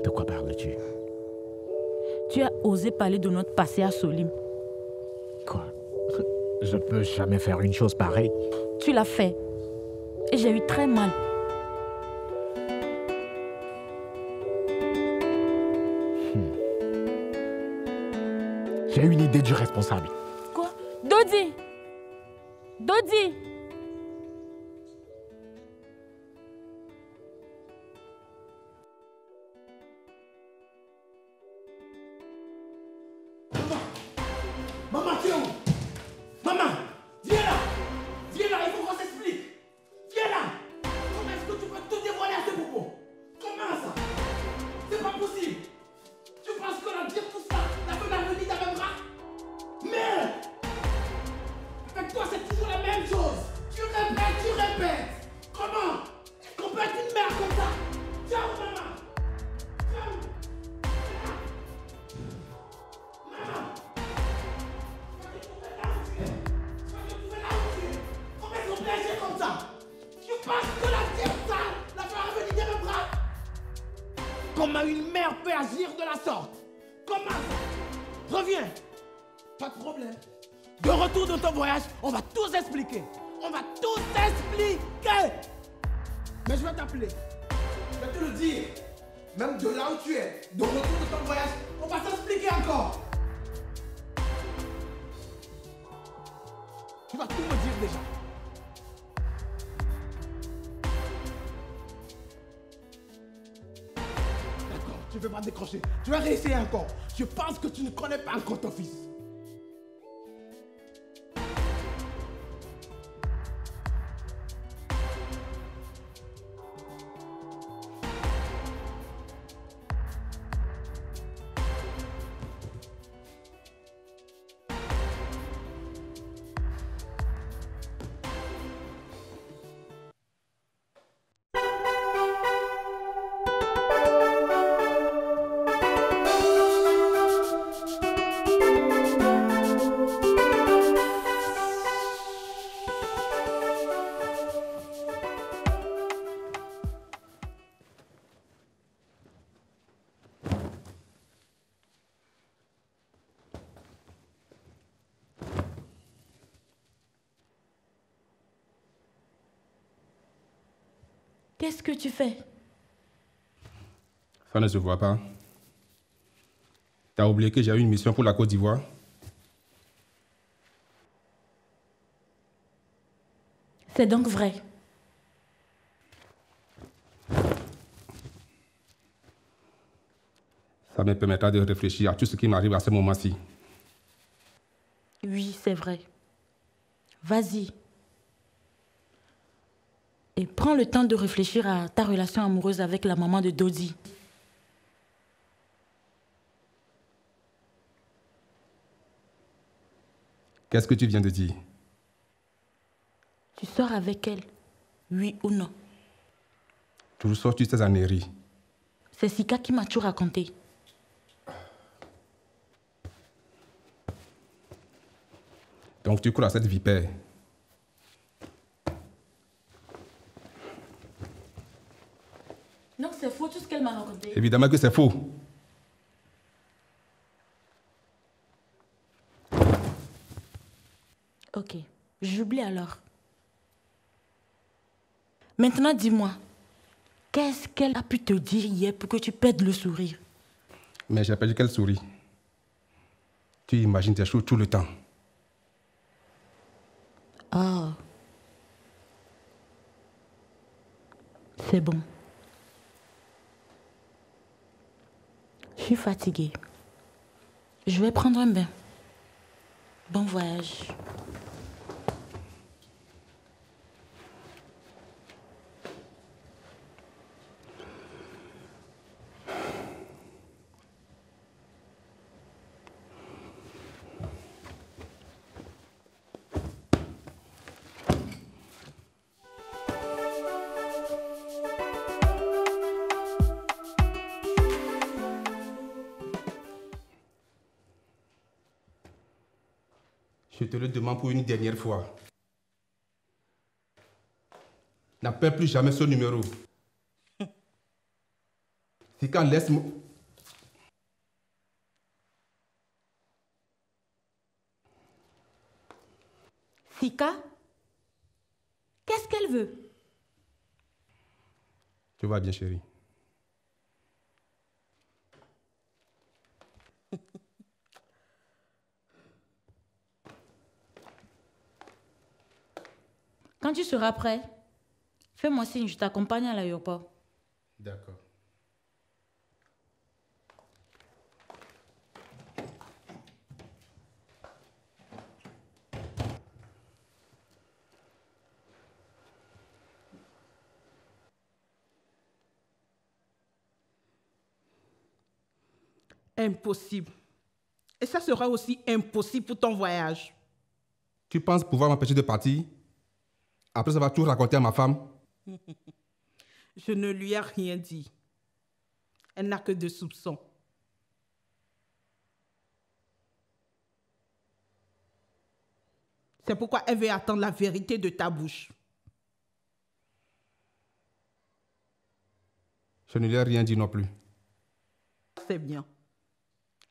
De quoi parles-tu? Tu as osé parler de notre passé à Solim. Quoi? Je peux jamais faire une chose pareille. Tu l'as fait. Et j'ai eu très mal. J'ai une idée du responsable. Quoi? Dodi! Dodi! Maman, tu es où? Maman, viens là! Viens là, il faut qu'on s'explique! Viens là! Comment est-ce que tu peux tout dévoiler à ce bobo? Comment ça? C'est pas possible! Tu penses qu'on a dit tout ça? La femme a venu dans mes bras? Merde! Avec toi, c'est toujours la même chose! Tu répètes! Comment? Est-ce qu'on peut être une mère comme ça? Ciao, maman! Ciao! Maman! Comme ça. Tu penses que la tire ça, la faire revenir dans mes bras? Comment une mère peut agir de la sorte? Comment ça? Reviens. Pas de problème. De retour de ton voyage, on va tout expliquer. On va tout expliquer. Mais je vais t'appeler. Je vais te le dire. Même de là où tu es, de retour de ton voyage, on va s'expliquer encore. Tu vas tout me dire déjà. Tu ne veux pas décrocher. Tu vas réessayer encore. Je pense que tu ne connais pas encore ton fils. Qu'est-ce que tu fais? Ça ne se voit pas. T'as oublié que j'ai eu une mission pour la Côte d'Ivoire? C'est donc vrai. Ça me permettra de réfléchir à tout ce qui m'arrive à ce moment-ci. Oui, c'est vrai. Vas-y. Et prends le temps de réfléchir à ta relation amoureuse avec la maman de Dodi. Qu'est-ce que tu viens de dire? Tu sors avec elle, oui ou non? Toujours sors-tu ces âneries? C'est Sika qui m'a tout raconté. Donc tu crois à cette vipère? Non, c'est faux tout ce qu'elle m'a raconté. Évidemment que c'est faux. Ok, j'oublie alors. Maintenant, dis-moi, qu'est-ce qu'elle a pu te dire hier pour que tu perdes le sourire? Mais j'ai perdu qu'elle sourit. Tu imagines tes choses tout le temps. Ah. C'est bon. Je suis fatiguée. Je vais prendre un bain. Bon voyage. Je te le demande pour une dernière fois. N'appelle plus jamais ce numéro. Sika, laisse-moi... Sika? Qu'est-ce qu'elle veut? Tu vas bien, chérie. Quand tu seras prêt, fais-moi signe, je t'accompagne à l'aéroport. D'accord. Impossible. Et ça sera aussi impossible pour ton voyage. Tu penses pouvoir m'empêcher de partir? Après, ça va tout raconter à ma femme? Je ne lui ai rien dit. Elle n'a que des soupçons. C'est pourquoi elle veut attendre la vérité de ta bouche. Je ne lui ai rien dit non plus. C'est bien.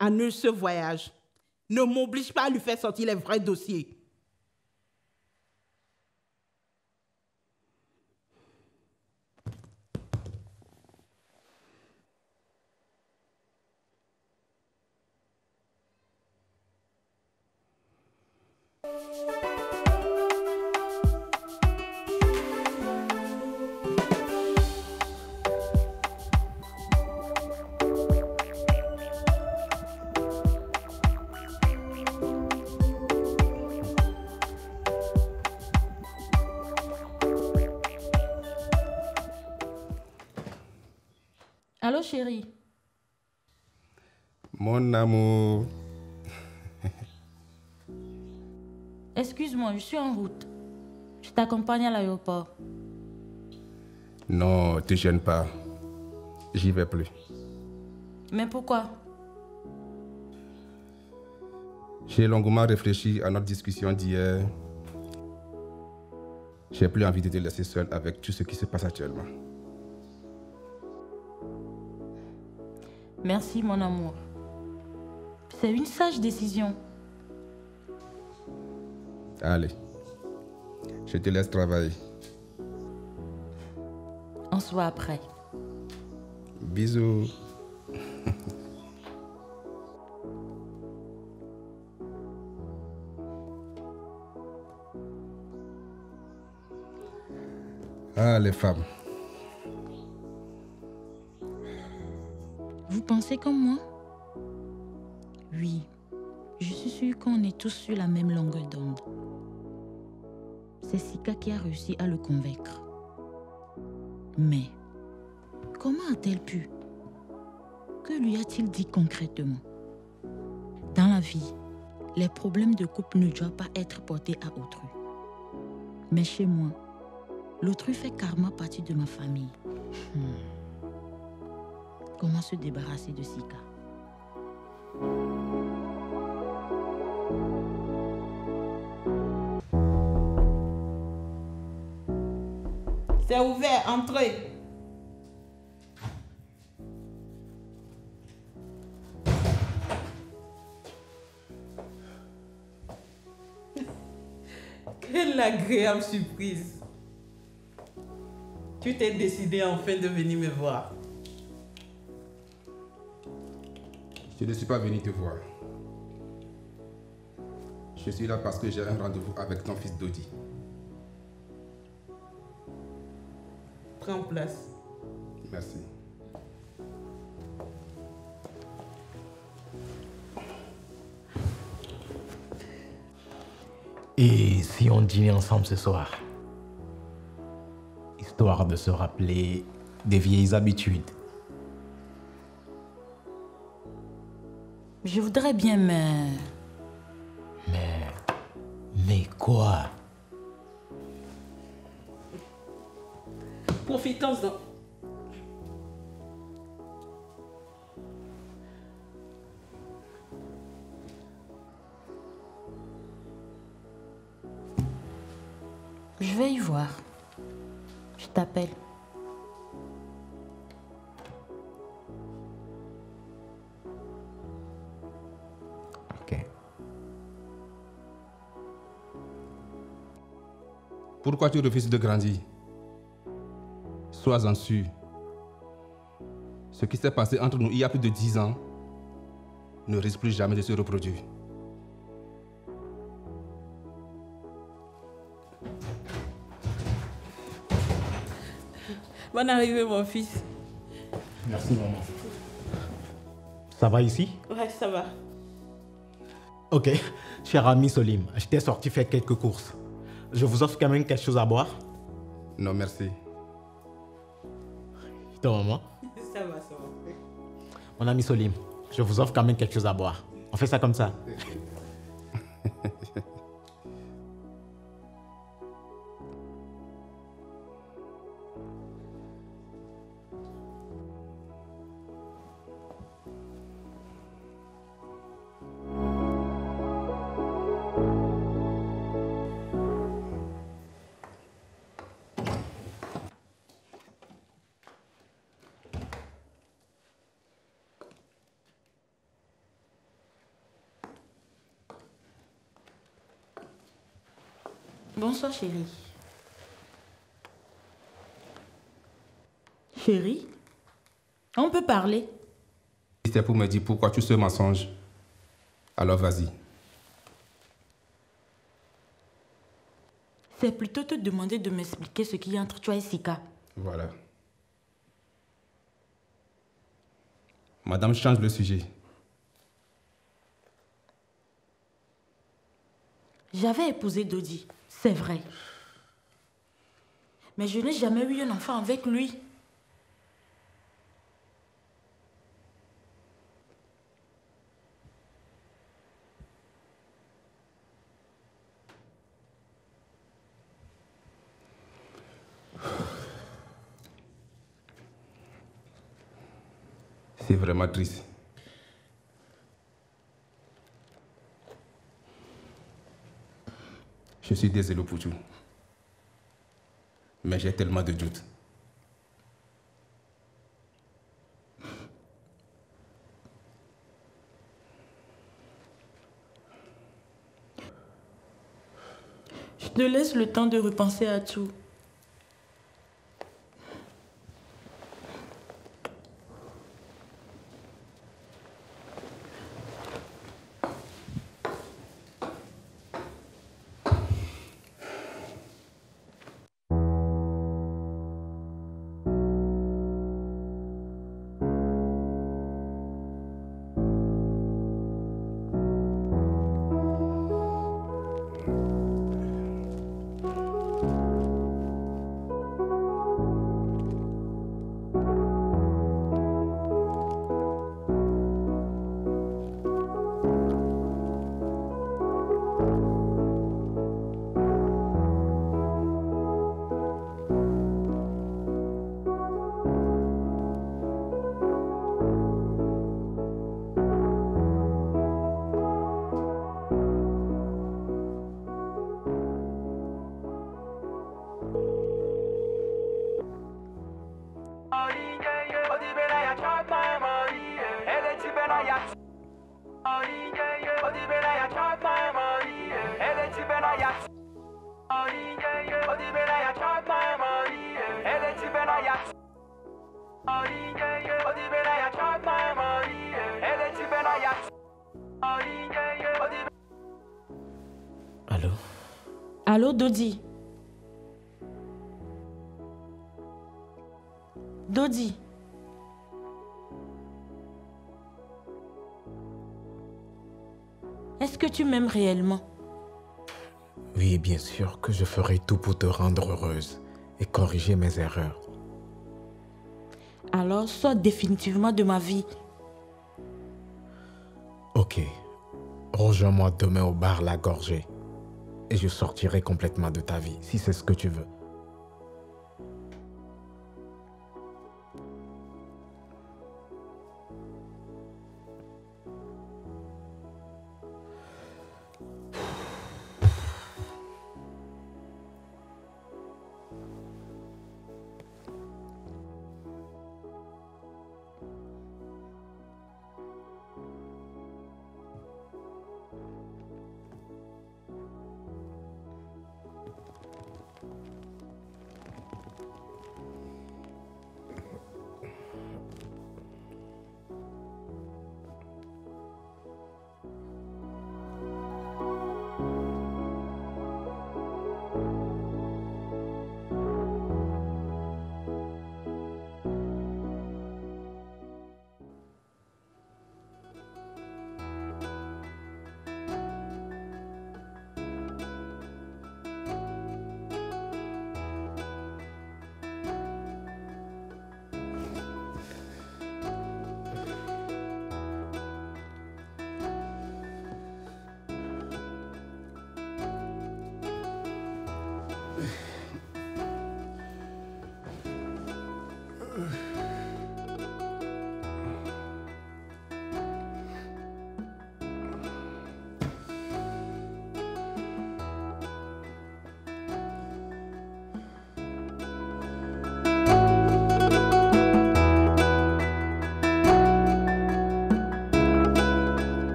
Annule ce voyage. Ne m'oblige pas à lui faire sortir les vrais dossiers. Allô, chérie? Mon amour. Excuse-moi, je suis en route. Je t'accompagne à l'aéroport. Non, te gêne pas. J'y vais plus. Mais pourquoi? J'ai longuement réfléchi à notre discussion d'hier. J'ai plus envie de te laisser seule avec tout ce qui se passe actuellement. Merci, mon amour. C'est une sage décision. Allez, je te laisse travailler. On se voit après. Bisous. Ah, les femmes. Vous pensez comme moi? Oui, je suis sûre qu'on est tous sur la même longueur d'onde. C'est Sika qui a réussi à le convaincre. Mais, comment a-t-elle pu? Que lui a-t-il dit concrètement? Dans la vie, les problèmes de couple ne doivent pas être portés à autrui. Mais chez moi, l'autrui fait carrément partie de ma famille. Comment se débarrasser de Sika? C'est ouvert, entrez. Quelle agréable surprise. Tu t'es décidé enfin de venir me voir. Je ne suis pas venu te voir. Je suis là parce que j'ai un rendez-vous avec ton fils Dodi. Prends place. Merci. Et si on dînait ensemble ce soir? Histoire de se rappeler des vieilles habitudes. Je voudrais bien, mais... Mais quoi? Profitons-en. Je vais y voir. Je t'appelle. Ok. Pourquoi tu refuses de grandir? Sois-en sûr. Ce qui s'est passé entre nous il y a plus de 10 ans ne risque plus jamais de se reproduire. Bonne arrivée, mon fils. Merci, maman. Ça va ici? Ouais, ça va. Ok, cher ami Solim, j'étais sorti faire quelques courses. Je vous offre quand même quelque chose à boire? Non, merci. Ton maman? Ça va, ça va. Mon ami Solim, je vous offre quand même quelque chose à boire. On fait ça comme ça. Bonsoir, chérie. Chérie, On peut parler. Si c'est pour me dire pourquoi tu ce mensonge, alors vas-y. C'est plutôt te demander de m'expliquer ce qu'il y a entre toi et Sika. Voilà. Madame, change le sujet. J'avais épousé Dodi, c'est vrai. Mais je n'ai jamais eu un enfant avec lui. C'est vraiment triste. Je suis désolé pour tout. Mais j'ai tellement de doutes. Je te laisse le temps de repenser à tout. Allô? Allô, Dodi? Dodi? Est-ce que tu m'aimes réellement? Oui, bien sûr que je ferai tout pour te rendre heureuse et corriger mes erreurs. Alors, sors définitivement de ma vie. Ok. Rejoins-moi demain au bar La Gorgée. Et je sortirai complètement de ta vie, si c'est ce que tu veux.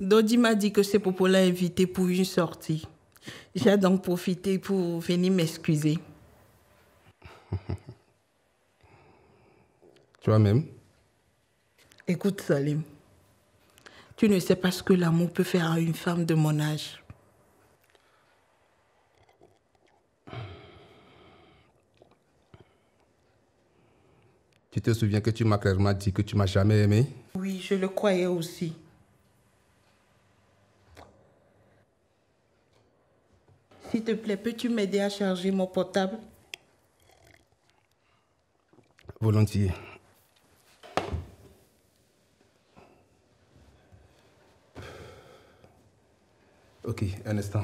Dodi m'a dit que c'est pour l'inviter pour une sortie. J'ai donc profité pour venir m'excuser. Toi-même? Écoute, Salim, tu ne sais pas ce que l'amour peut faire à une femme de mon âge. Tu te souviens que tu m'as clairement dit que tu m'as jamais aimé? Oui, je le croyais aussi. S'il te plaît, peux-tu m'aider à charger mon portable? Volontiers. Ok, un instant.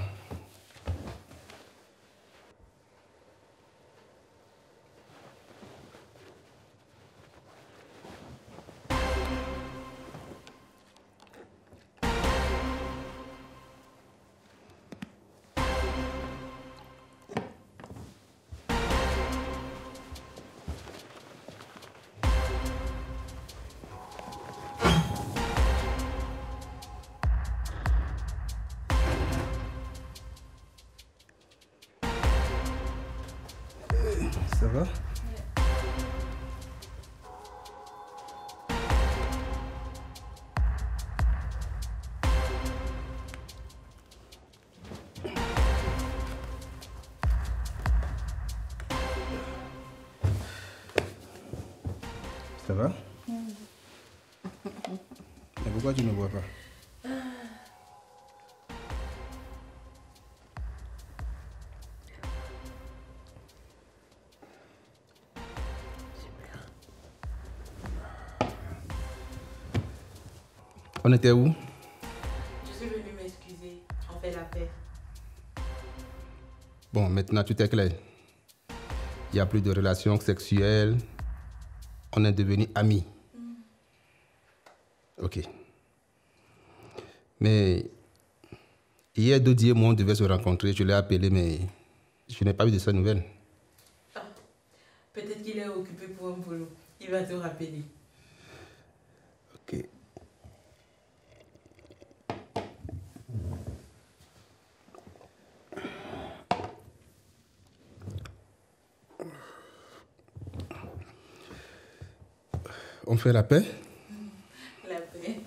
Ça va? Ça va? Mais pourquoi tu ne bois pas? On était où? Je suis venue m'excuser. On fait la paix. Bon, maintenant tout est clair. Il n'y a plus de relations sexuelles. On est devenus amis. Ok. Mais hier, Dodi et moi, on devait se rencontrer. Je l'ai appelé, mais je n'ai pas eu de sa nouvelle. Peut-être qu'il est occupé pour un boulot. Il va te rappeler. Ok. On fait la paix? La paix.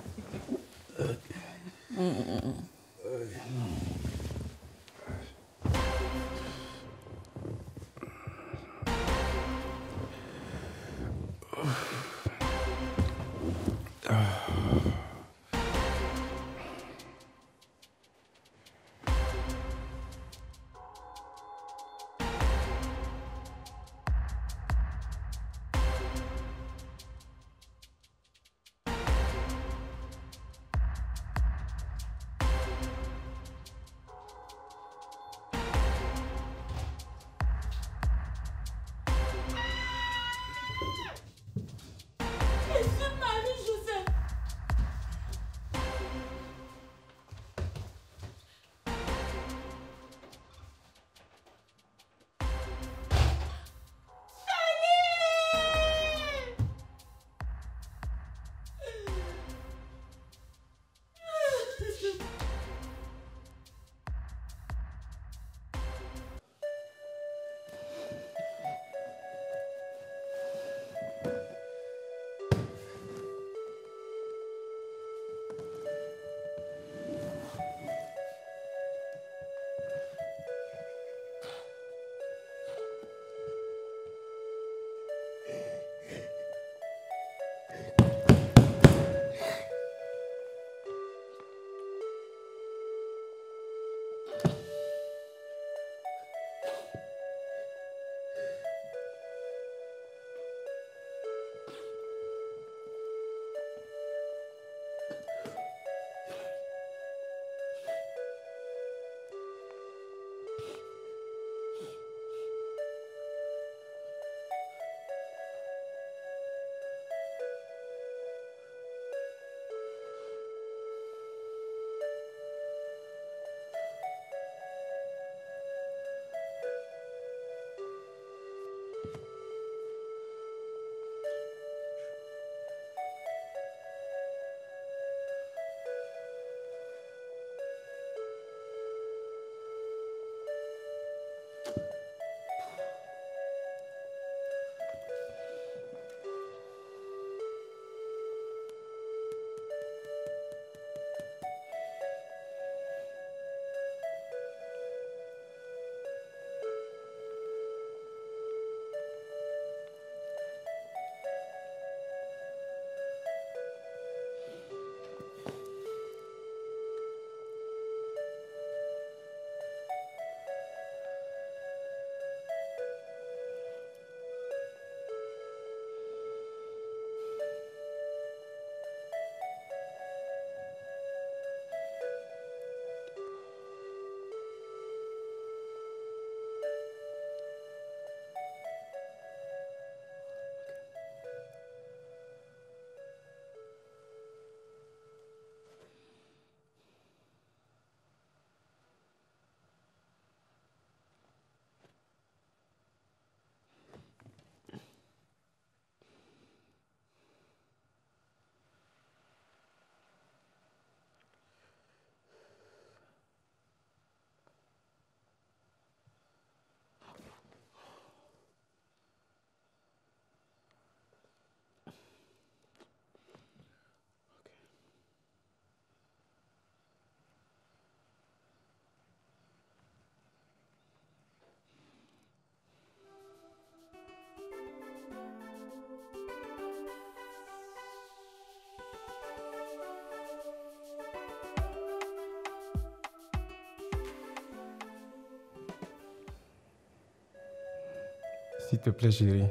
S'il te plaît, chérie.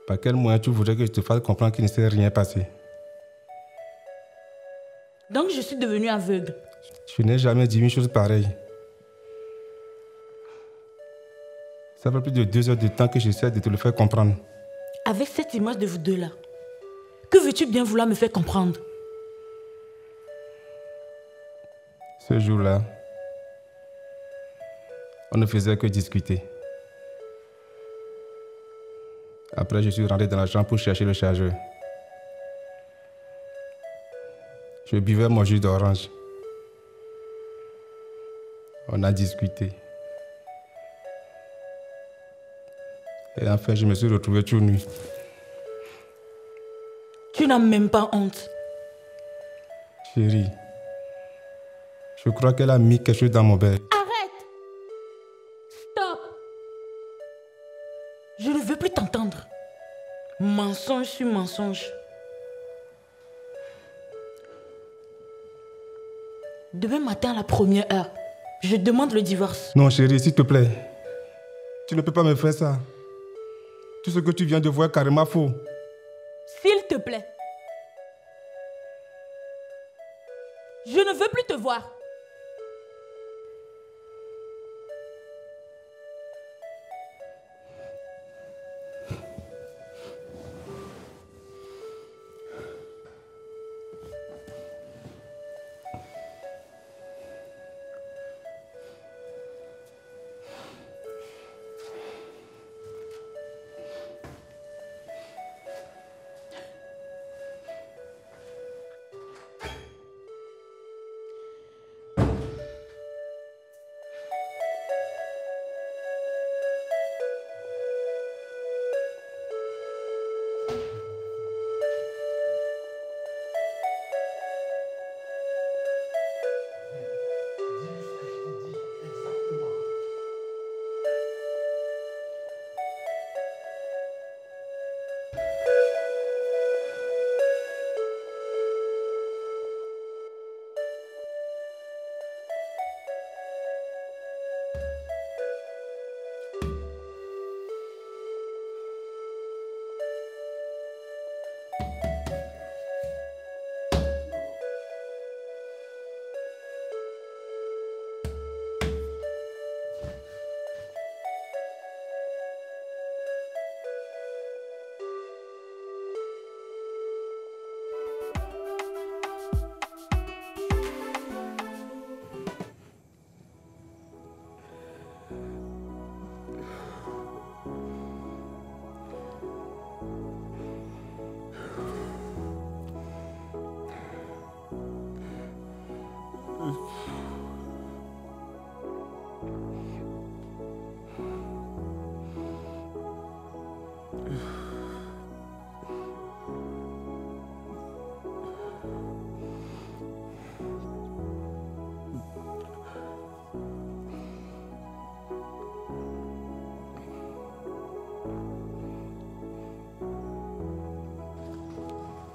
Par quel moyen tu voudrais que je te fasse comprendre qu'il ne s'est rien passé? Donc je suis devenue aveugle. Je n'ai jamais dit une chose pareille. Ça fait plus de 2 heures de temps que j'essaie de te le faire comprendre. Avec cette image de vous deux là, que veux-tu bien vouloir me faire comprendre? Ce jour-là, on ne faisait que discuter. Après, je suis rentré dans la chambre pour chercher le chargeur. Je buvais mon jus d'orange. On a discuté. Et enfin, je me suis retrouvé tout nu. Tu n'as même pas honte. Chérie, je crois qu'elle a mis quelque chose dans mon bec. Arrête! Stop! Je ne veux plus t'entendre. Mensonge sur mensonge. Demain matin à la première heure, je demande le divorce. Non, chérie, s'il te plaît. Tu ne peux pas me faire ça. Tout ce que tu viens de voir est carrément faux. S'il te plaît. Je ne veux plus te voir.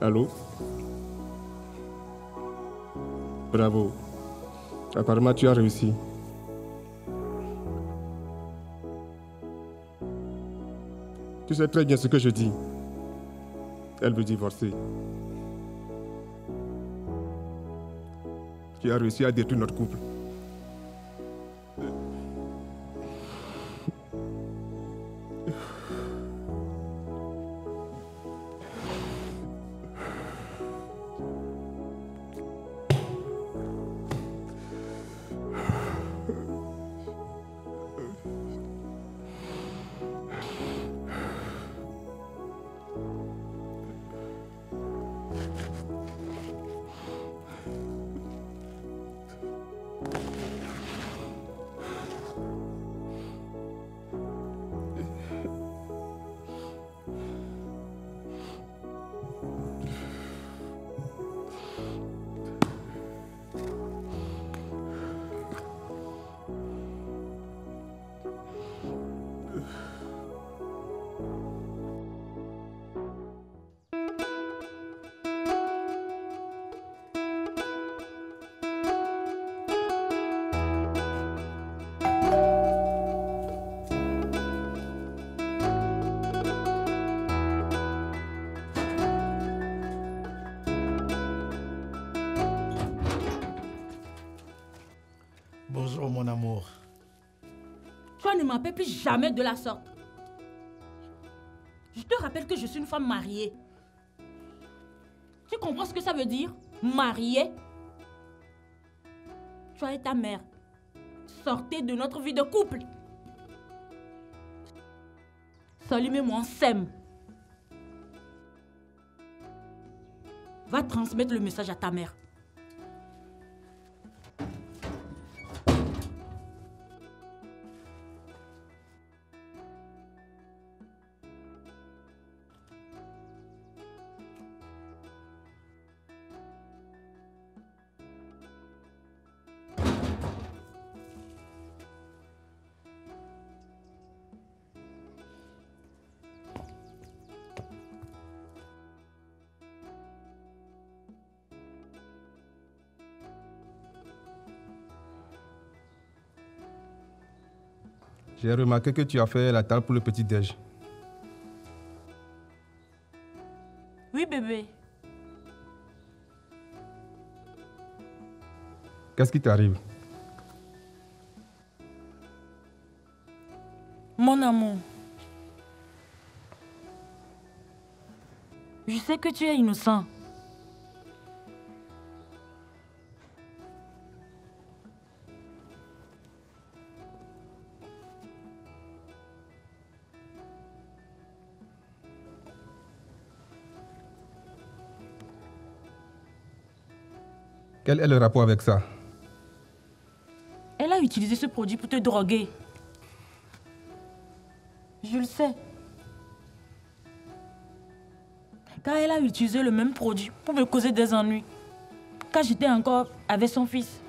Allô? Bravo. Apparemment, tu as réussi. Tu sais très bien ce que je dis. Elle veut divorcer. Tu as réussi à détruire notre couple. Toi ne m'appelles plus jamais de la sorte. Je te rappelle que je suis une femme mariée. Tu comprends ce que ça veut dire? Mariée? Toi et ta mère, sortez de notre vie de couple. Salim et moi, on s'aime. Va transmettre le message à ta mère. J'ai remarqué que tu as fait la table pour le petit-déj. Oui, bébé. Qu'est-ce qui t'arrive? Mon amour. Je sais que tu es innocent. Quel est le rapport avec ça? Elle a utilisé ce produit pour te droguer. Je le sais. Car elle a utilisé le même produit pour me causer des ennuis. Quand j'étais encore avec son fils.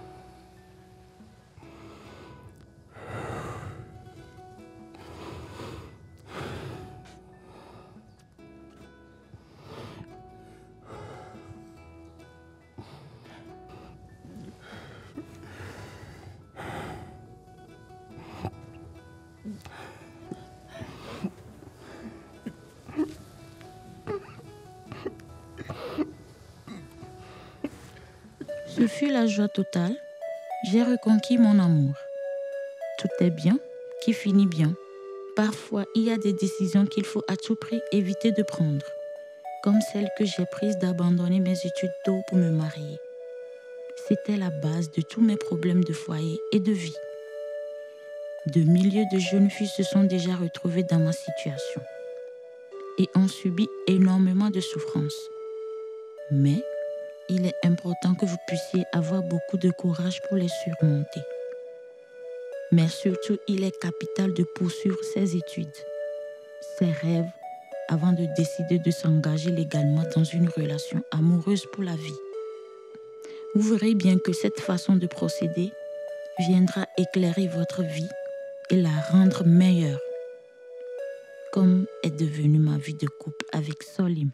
Ce fut la joie totale. J'ai reconquis mon amour. Tout est bien qui finit bien. Parfois, il y a des décisions qu'il faut à tout prix éviter de prendre, comme celle que j'ai prise d'abandonner mes études tôt pour me marier. C'était la base de tous mes problèmes de foyer et de vie. De milliers de jeunes filles se sont déjà retrouvées dans ma situation et ont subi énormément de souffrances. Mais il est important que vous puissiez avoir beaucoup de courage pour les surmonter. Mais surtout, il est capital de poursuivre ses études, ses rêves, avant de décider de s'engager légalement dans une relation amoureuse pour la vie. Vous verrez bien que cette façon de procéder viendra éclairer votre vie et la rendre meilleure, comme est devenue ma vie de couple avec Salim.